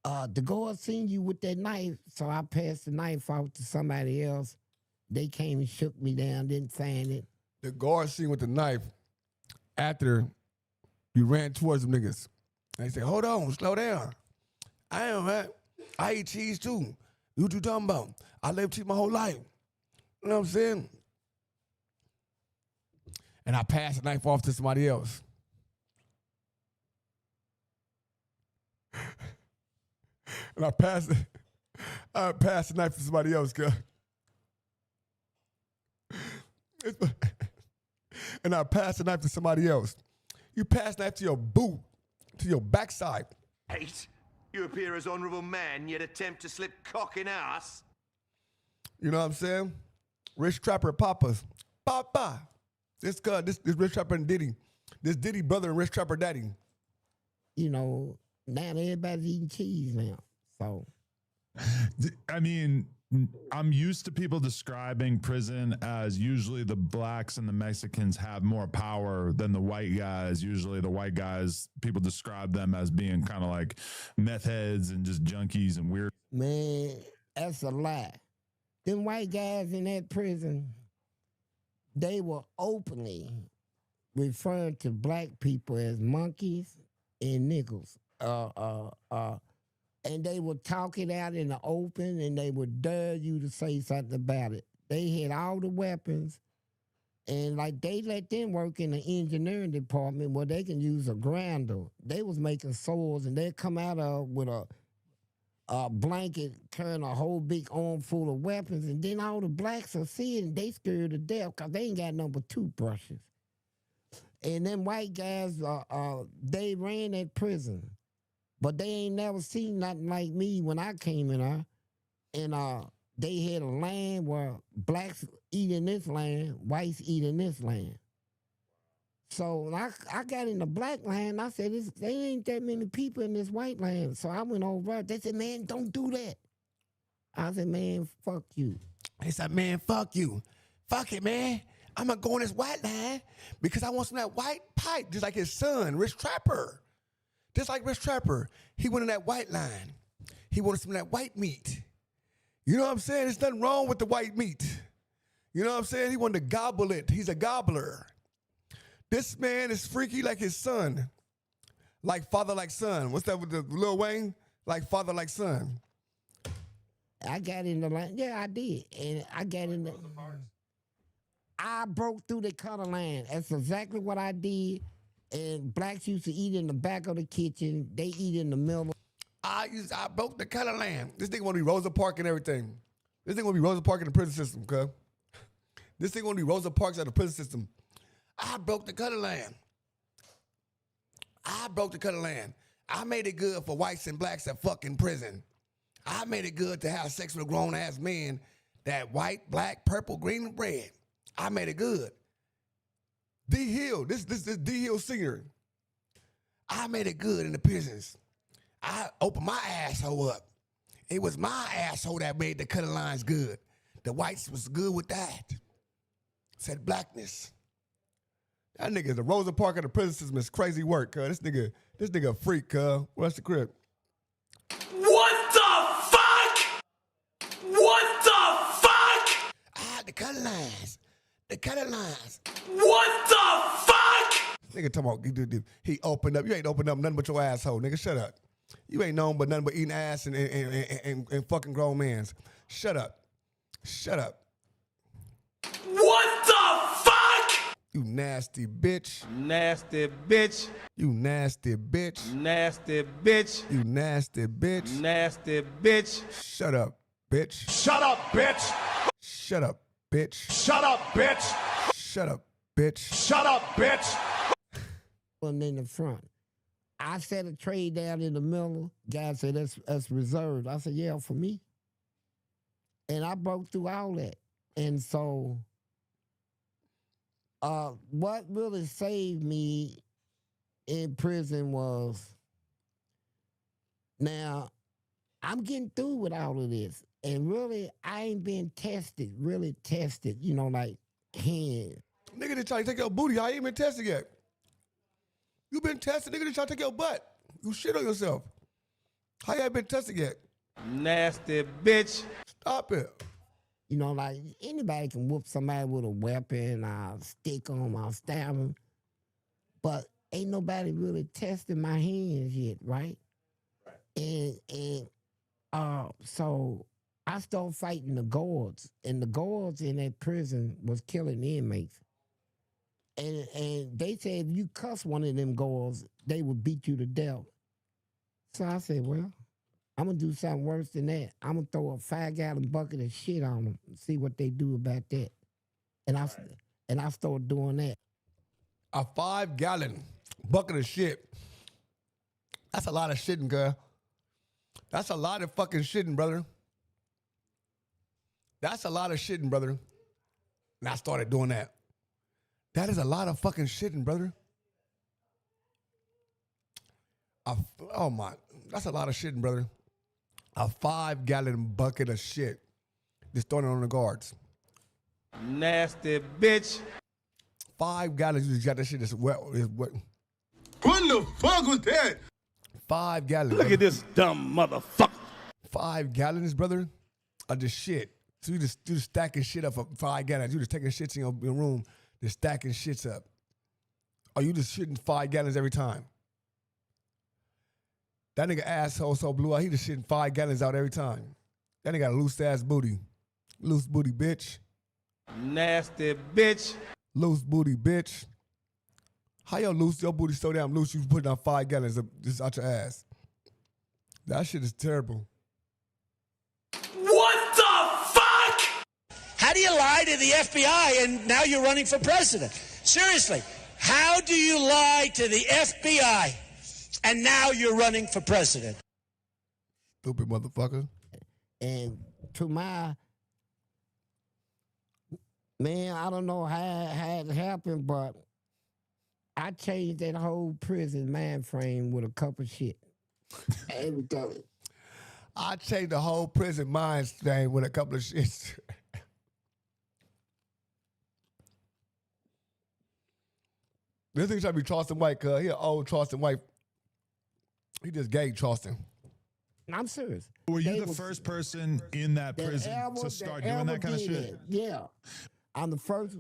The guard seen you with that knife, so I passed the knife out to somebody else. They came and shook me down, didn't find it. the guard seen with the knife after you ran towards them niggas. And they say, hold on, slow down. I am, man. I eat cheese too. What you talking about? I lived cheese my whole life. You know what I'm saying? And I passed the knife off to somebody else. And I passed the knife to somebody else, cuz. And I passed the knife to somebody else. You pass the knife to your boot, to your backside. Hate. You appear as honourable man, yet attempt to slip cock in ass. You know what I'm saying? Rich Trapper Papas. Papa. This Rich Trapper and Diddy. This Diddy brother and Rich Trapper daddy. You know, now everybody's eating cheese now. So, I mean, I'm used to people describing prison as usually the blacks and the Mexicans have more power than the white guys. Usually the white guys, people describe them as being kind of like meth heads and just junkies and weird. Man, that's a lie. Them white guys in that prison, they were openly referring to black people as monkeys and niggers. And they would talk it out in the open, and they would dare you to say something about it. They had all the weapons, and like they let them work in the engineering department where they can use a grinder. They was making swords, and they'd come out with a blanket, turn a whole big arm full of weapons, and then all the blacks are seeing they scared to death because they ain't got no but toothbrushes. And them white guys, they ran that prison. But they ain't never seen nothing like me when I came in there. And they had a land where blacks eat in this land, whites eat in this land. So when I got in the black land, I said, there ain't that many people in this white land. So I went over. They said, man, don't do that. I said, man, fuck you. They said, man, fuck you. Fuck it, man. I'm going to go in this white land because I want some of that white pipe, just like his son, Rich Trapper. Just like Rich Trapper, he went in that white line. He wanted some of that white meat. You know what I'm saying? There's nothing wrong with the white meat. You know what I'm saying? He wanted to gobble it. He's a gobbler. This man is freaky like his son. Like father, like son. What's that with the Lil Wayne? Like father, like son. I got in the line. Yeah, I did. And I got in the... I broke through the color line. That's exactly what I did. And blacks used to eat in the back of the kitchen. They eat in the middle. I broke the color line. This thing want to be Rosa Parks and everything. This thing want to be Rosa Parks in the prison system, cuz. This thing want to be Rosa Parks at the prison system. I broke the color line. I broke the color line. I made it good for whites and blacks at fucking prison. I made it good to have sex with a grown-ass man that white, black, purple, green, and red. I made it good. D Hill, this D Hill singer. I made it good in the prisons. I opened my asshole up. It was my asshole that made the color lines good. The whites was good with that. Said blackness. That nigga, the Rosa Parks of the prison system is crazy work, cuz. This nigga a freak, cuz. What's the crib? What the fuck? What the fuck? The color lines. The color lines. What the fuck? Nigga talking about he opened up. You ain't opened up nothing but your asshole, nigga. Shut up. You ain't known but nothing but eating ass and fucking grown mans. Shut up. Shut up. What the fuck? You nasty bitch. Nasty bitch. You nasty bitch. Nasty bitch. You nasty bitch. Nasty bitch. Shut up, bitch. Shut up, bitch. Shut up, bitch. Shut up, bitch. Shut up, bitch. Shut up, bitch. One in the front. I set a tray down in the middle. Guy said, that's reserved. I said, yeah, for me. And I broke through all that. And so what really saved me in prison was, now, I'm getting through with all of this. And really, I ain't been really tested, you know, like hand. Nigga, they try to take your booty. I ain't been tested yet. You been tested, nigga, they try to take your butt. You shit on yourself. How you ain't been tested yet? Nasty bitch. Stop it. You know, like anybody can whoop somebody with a weapon, stick them, I'll stab them. But ain't nobody really tested my hands yet, right? And so I started fighting the guards, and the guards in that prison was killing inmates. And they said if you cuss one of them guards, they would beat you to death. So I said, well, I'm gonna do something worse than that. I'm gonna throw a 5-gallon bucket of shit on them and see what they do about that. And I started doing that. A 5-gallon bucket of shit. That's a lot of shitting, girl. That's a lot of fucking shitting, brother. That's a lot of shitting, brother. And I started doing that. That is a lot of fucking shitting, brother. Oh my, that's a lot of shitting, brother. A 5-gallon bucket of shit. Just throwing it on the guards. Nasty bitch. 5 gallons, you just got that shit that's wet. What the fuck was that? 5 gallons. Look at this dumb motherfucker. 5 gallons, brother, of just shit. So you just stacking shit up for 5 gallons. You just taking shits in your room, just stacking shits up. Or you just shitting 5 gallons every time. That nigga asshole so blue out, he just shitting 5 gallons out every time. That nigga got a loose ass booty. Loose booty bitch. Nasty bitch. Loose booty bitch. How your booty so damn loose you putting out 5 gallons of just out your ass? That shit is terrible. What the fuck? How do you lie to the FBI and now you're running for president? Seriously, how do you lie to the FBI and now you're running for president? Stupid motherfucker. And to my man, I don't know how it happened, but I changed that whole prison mind frame with a cup of shit. Everything. I changed the whole prison mind frame with a couple of shits. This nigga trying to be Charleston White, cuz he an old Charleston White. He just gay Charleston. I'm serious. Were you the first person in that prison to start doing that kind of shit? Yeah. I'm the first.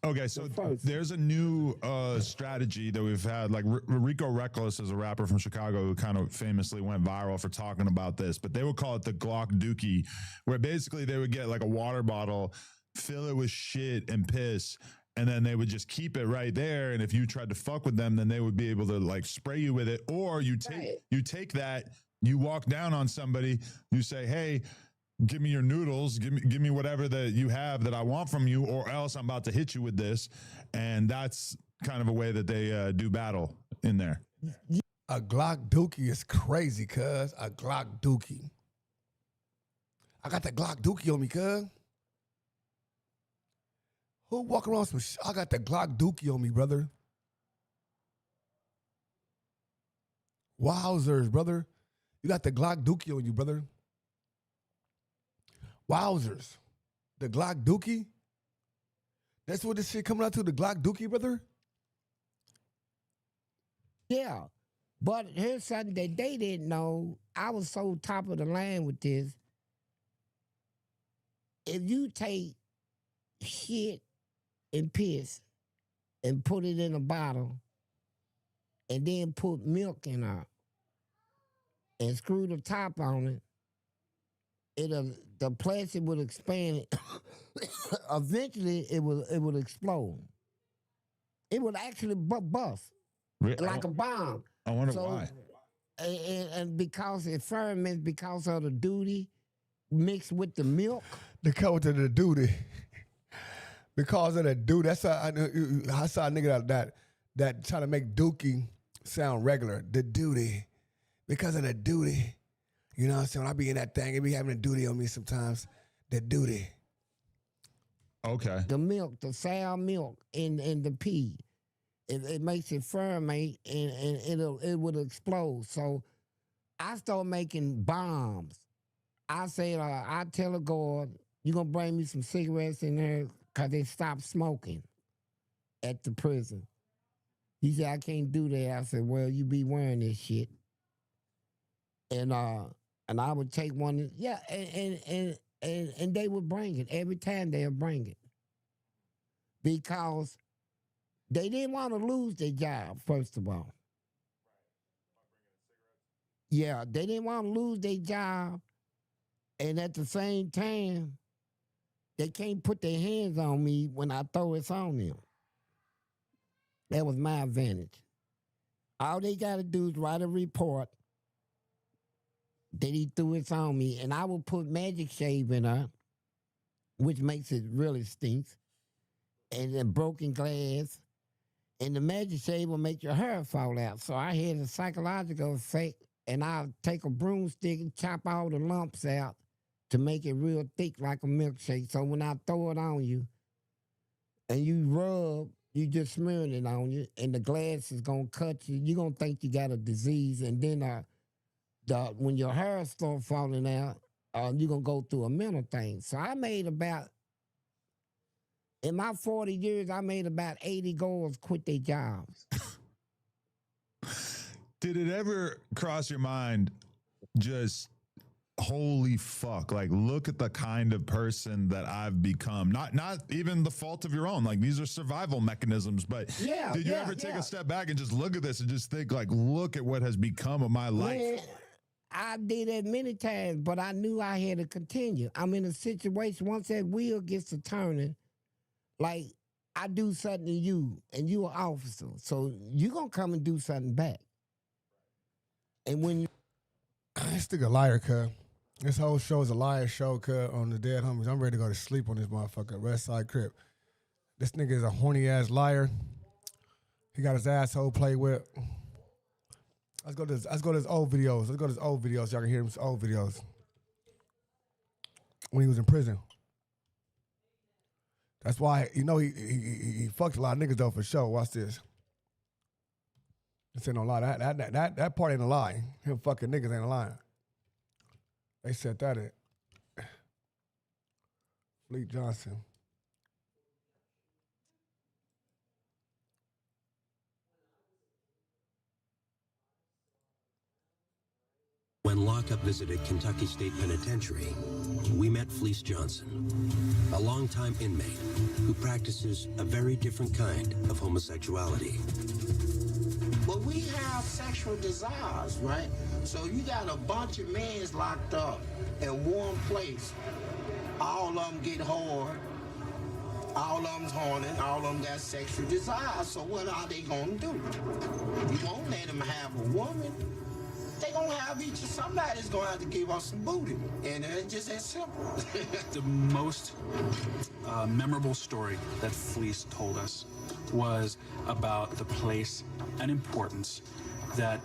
Okay, so there's a new strategy that we've had. Like Rico Reckless is a rapper from Chicago who kind of famously went viral for talking about this, but they would call it the Glock Dookie, where basically they would get like a water bottle, fill it with shit and piss, and then they would just keep it right there. And if you tried to fuck with them, then they would be able to like spray you with it. Or you take that, you walk down on somebody, you say, hey, give me your noodles, give me whatever that you have that I want from you, or else I'm about to hit you with this. And that's kind of a way that they do battle in there. A Glock Dookie is crazy, cuz. A Glock Dookie. I got the Glock Dookie on me, cuz. Who walk around some I got the Glock Dookie on me, brother. Wowzers, brother. You got the Glock Dookie on you, brother. Wowzers. The Glock Dookie? That's what this shit coming out to, the Glock Dookie, brother? Yeah. But here's something that they didn't know. I was so top of the line with this. If you take shit and piss and put it in a bottle and then put milk in it and screw the top on it, the plastic would expand. Eventually, it would explode. It would actually bust like a bomb. I wonder why. And because it ferments because of the duty mixed with the milk. The cover to the duty. Because of the duty. That's how I saw a nigga that trying to make dookie sound regular. The duty. Because of the duty. You know what I'm saying? When I be in that thing, it be having a duty on me sometimes. The duty. Okay. The milk, the sour milk in the pea. It makes it ferment and it would explode. So I started making bombs. I said, I tell a guard, you're going to bring me some cigarettes in there because they stopped smoking at the prison. He said, I can't do that. I said, well, you be wearing this shit. And I would take one, yeah, and And they would bring it. Every time they would bring it. Because they didn't want to lose their job, first of all. Yeah, they didn't want to lose their job. And at the same time, they can't put their hands on me when I throw it on them. That was my advantage. All they got to do is write a report that he threw it on me, and I will put magic shave in her, which makes it really stinks, and then broken glass, and the magic shave will make your hair fall out. So I had a psychological effect, and I'll take a broomstick and chop all the lumps out to make it real thick like a milkshake. So when I throw it on you and you rub, you just smearing it on you, and the glass is going to cut you. You're going to think you got a disease, and then when your hair starts falling out, you're going to go through a mental thing. So I made in my 40 years, I made about 80 girls quit their jobs. Did it ever cross your mind just, holy fuck, like, look at the kind of person that I've become? Not even the fault of your own. Like, these are survival mechanisms, but did you ever take a step back and just look at this and just think, like, look at what has become of my life? Man, I did that many times, but I knew I had to continue. I'm in a situation, once that wheel gets to turning, like, I do something to you, and you an officer, so you going to come and do something back. And when you... This nigga liar, cuz. This whole show is a liar show, cuz, on the Dead Homies. I'm ready to go to sleep on this motherfucker, West Side Crip. This nigga is a horny-ass liar. He got his asshole played with. Let's go to his old videos. Let's go to his old videos. Y'all can hear his old videos. When he was in prison. That's why, you know, he fucked a lot of niggas, though, for sure. Watch this. This ain't no lie. That part ain't a lie. Him fucking niggas ain't a lie. They said that it. Fleet Johnson. When Lockup visited Kentucky State Penitentiary, we met Fleece Johnson, a longtime inmate who practices a very different kind of homosexuality. But we have sexual desires, right? So you got a bunch of men locked up in one place. All of them get hard. All of them's horny. All of them got sexual desires. So what are they gonna do? You won't let them have a woman. They gonna have each of somebody's gonna have to give us some booty. And it's just that simple. The most memorable story that Fleece told us was about the place and importance that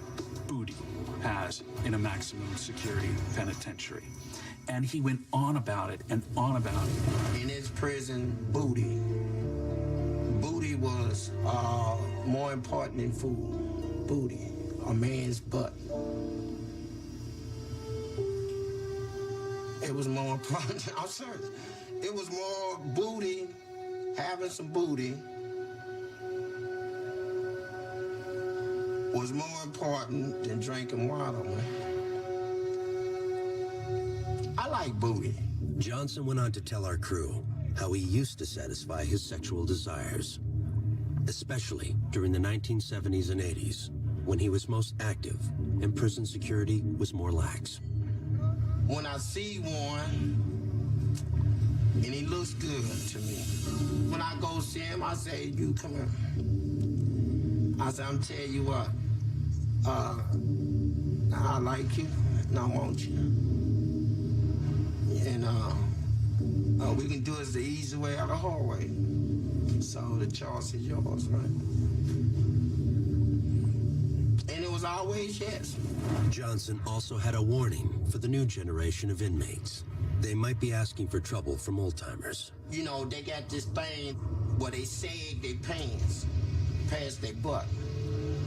booty has in a maximum security penitentiary. And he went on about it and on about it. In his prison, booty was more important than food. Booty, a man's butt. It was more important. I'm serious. It was more booty, having some booty was more important than drinking water, man. I like booty. Johnson went on to tell our crew how he used to satisfy his sexual desires, especially during the 1970s and 80s, when he was most active and prison security was more lax. When I see one, and he looks good to me, when I go see him, I say, you come here. I say, I'm telling you what, I like you, and I want you. And we can do it the easy way or the hard way. So the choice is yours, right? And it was always yes. Johnson also had a warning for the new generation of inmates. They might be asking for trouble from old-timers. You know, they got this thing where they sag their pants past their butt.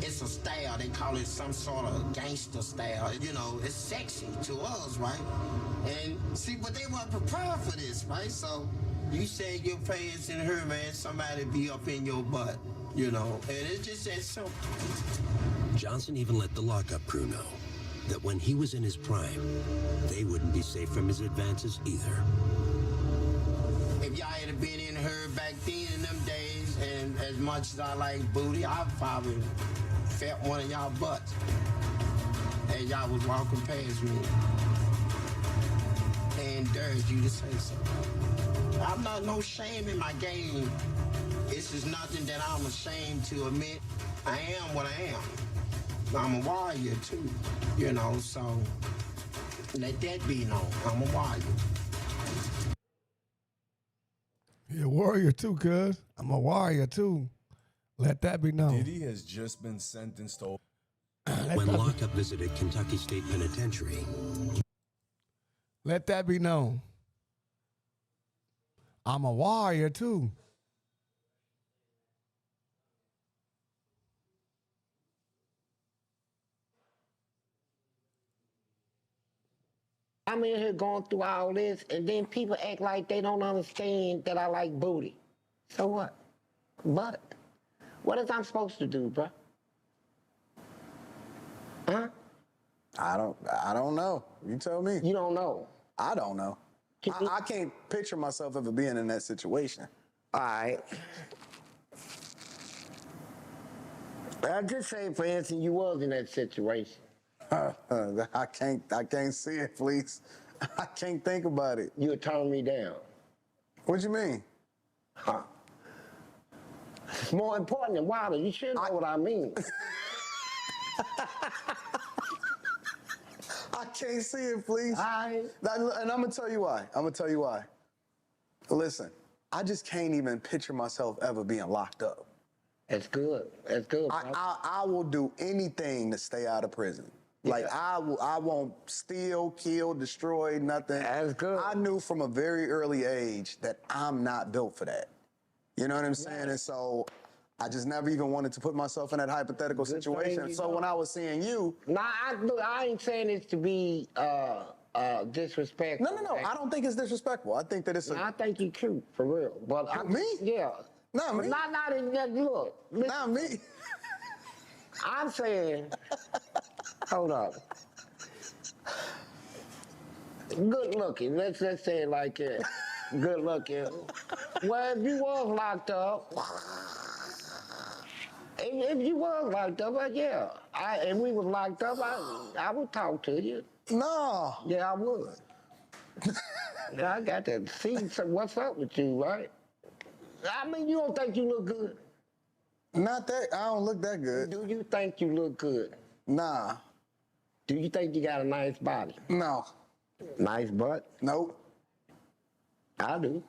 It's a style. They call it some sort of gangster style. You know, it's sexy to us, right? And see, but they weren't prepared for this, right? So you sag your pants in her, man, somebody be up in your butt, you know? And it's just that simple. Johnson even let the lockup crew know that when he was in his prime, they wouldn't be safe from his advances either. If y'all had been in her back then in them days, and as much as I like booty, I probably felt one of y'all butts. And y'all was walking past me and dared you to say something. I'm not no shame in my game. This is nothing that I'm ashamed to admit. I am what I am. I'm a warrior too, you know, so let that be known. I'm a warrior. You're a warrior too, cuz. I'm a warrior too. Let that be known. Diddy has just been sentenced to... When Lockup visited Kentucky State Penitentiary, let that be known. I'm a warrior too. I'm in here going through all this, and then people act like they don't understand that I like booty. So what? But what is I'm supposed to do, bro? Huh? I don't know. You tell me. You don't know. I don't know. I can't picture myself ever being in that situation. All right. I'll just say, for instance, you was in that situation. I can't see it, please. I can't think about it. You would turn me down. What you mean? Huh? It's more important than Wilder. You should know what I mean. I can't see it, please. All right. And I'm gonna tell you why. Listen, I just can't even picture myself ever being locked up. That's good. That's good, bro. I will do anything to stay out of prison. Like, I won't steal, kill, destroy, nothing. That's good. I knew from a very early age that I'm not built for that. You know what I'm saying? And so I just never even wanted to put myself in that hypothetical situation. So when I was seeing you... Nah, I ain't saying this to be disrespectful. No. I don't think it's disrespectful. I think that it's I think you cute, for real. But me? Yeah. Not me. Not in that look. Listen, not me. I'm saying... Hold up. Good looking. Let's say it like that. Good looking. Well, if you was locked up, if you was locked up, yeah. And we was locked up, I would talk to you. No. Yeah, I would. I got to see what's up with you, right? I mean, you don't think you look good? Not that. I don't look that good. Do you think you look good? Nah. Do you think you got a nice body? No. Nice butt? Nope. I do.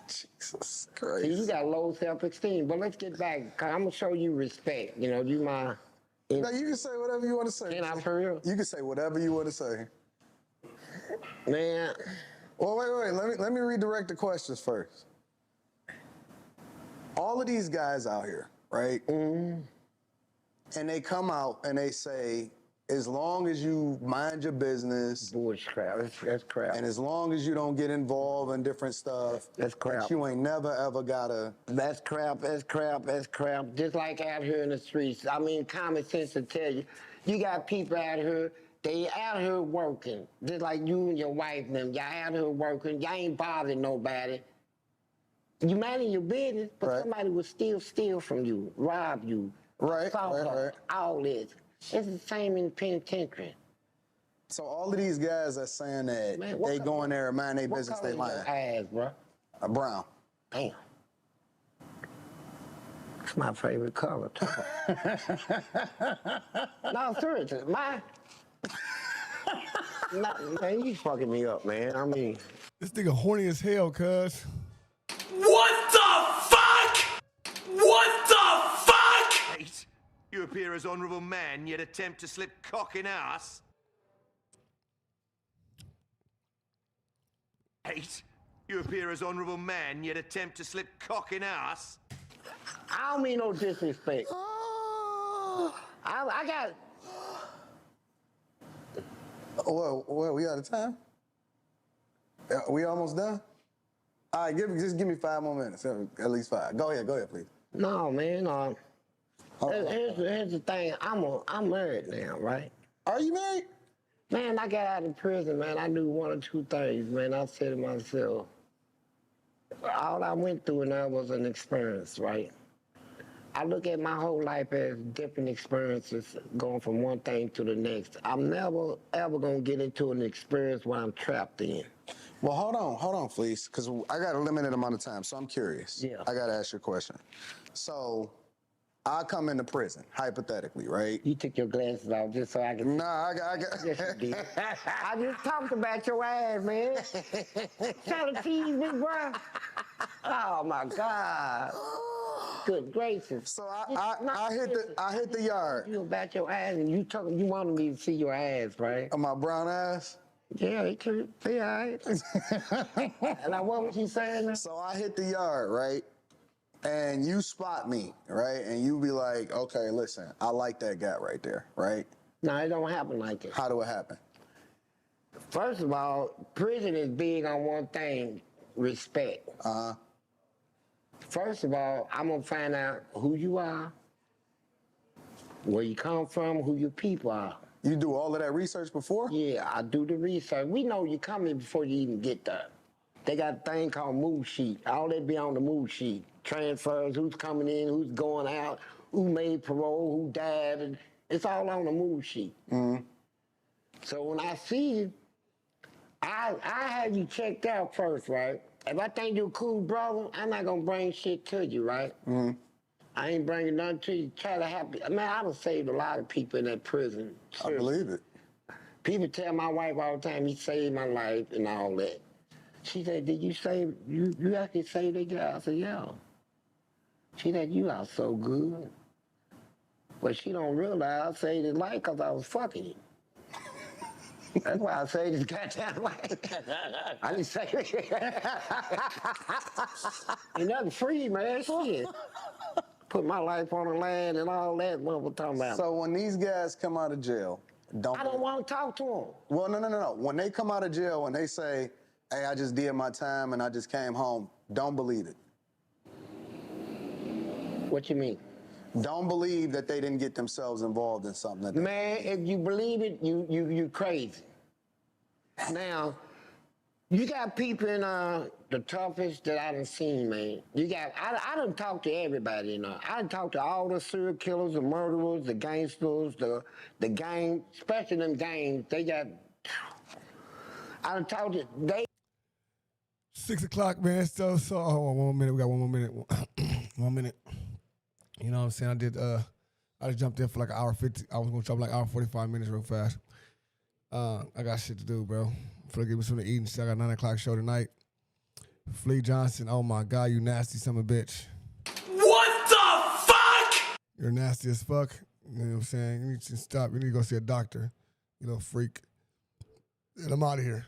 Jesus Christ. See, you got low self-esteem. But let's get back. I'm going to show you respect. You know, you my... Now, you can say whatever you want to say. Can I, for real? You can say whatever you want to say. Man. Well, wait. Let me redirect the questions first. All of these guys out here, right? Mm-hmm. And they come out and they say, as long as you mind your business. Bullshit, that's crap. And as long as you don't get involved in different stuff. That's crap. That you ain't never, ever gotta. That's crap. Just like out here in the streets. I mean, common sense will tell you. You got people out here, they out here working. Just like you and your wife and them. Y'all out here working. Y'all ain't bothering nobody. You minding your business, but somebody will still steal from you, rob you. Right. All this. It's the same in the penitentiary. So all of these guys are saying that they go in there and mind their business, they lying. What color is your eyes, bro? A brown. Damn. It's my favorite color, too. No, seriously, man, you fucking me up, man. I mean... This nigga horny as hell, cuz. What the fuck? What the fuck? Mate, you appear as honourable man, yet attempt to slip cock in ass. Mate, you appear as honourable man, yet attempt to slip cock in ass. I don't mean no disrespect. I got... Well, we out of time? We almost done? All right, just give me 5 more minutes, at least 5. Go ahead, please. No, man. Here's the thing. I'm married now, right? Are you married? Man, I got out of prison, man. I knew one or two things, man. I said to myself, all I went through and that was an experience, right? I look at my whole life as different experiences going from one thing to the next. I'm never, ever going to get into an experience where I'm trapped in. Well, hold on, Fleece, because I got a limited amount of time, so I'm curious. Yeah. I got to ask you a question. So, I come into prison, hypothetically, right? You took your glasses off just so I could... Nah, I got... Yes, you did. I just talked about your ass, man. Trying to tease me, bro. Oh, my God. Good gracious. So I hit the yard. You about your ass, and you wanted me to see your ass, right? My brown ass? Yeah, it could be all right. And what was you saying? So I hit the yard, right? And you spot me, right? And you be like, okay, listen, I like that guy right there, right? No, it don't happen like that. How do it happen? First of all, prison is big on one thing, respect. Uh-huh. First of all, I'm gonna find out who you are, where you come from, who your people are. You do all of that research before? Yeah, I do the research. We know you coming before you even get there. They got a thing called move sheet. All that be on the move sheet. Transfers, who's coming in, who's going out, who made parole, who died, and it's all on the move sheet. Mm-hmm. So when I see you, I have you checked out first, right? If I think you're a cool brother, I'm not gonna bring shit to you, right? Mm-hmm. I ain't bringing nothing to you. Try to help you. Man, I done saved a lot of people in that prison. I believe it. People tell my wife all the time, he saved my life and all that. She said, did you save, you actually saved that guy? I said, yeah. She said, you are so good. But she don't realize I saved his life because I was fucking him. That's why I saved his goddamn life. I didn't say it. Ain't nothing free, man. Shit. Put my life on the line and all that, what we're talking about. So when these guys come out of jail, I don't want to talk to them. Well, no. When they come out of jail and they say, hey, I just did my time and I just came home, don't believe it. What you mean? Don't believe that they didn't get themselves involved in something. Man, if you believe it, you crazy. Now, you got people in the toughest that I done seen, man. I done talked to everybody, you know. I done talked to all the serial killers, the murderers, the gangsters, the gang, especially them gangs. They got, I done talked to, 6 o'clock, man. So hold on 1 more minute. We got 1 more minute. 1 minute. You know what I'm saying? I just jumped in for like an hour 50. I was gonna jump like hour 45 minutes real fast. I got shit to do, bro. Before I give me something to eat and shit. I got a 9 o'clock show tonight. Flea Johnson, oh my God, you nasty son of a bitch. What the fuck? You're nasty as fuck. You know what I'm saying? You need to stop. You need to go see a doctor. You little freak. And I'm out of here.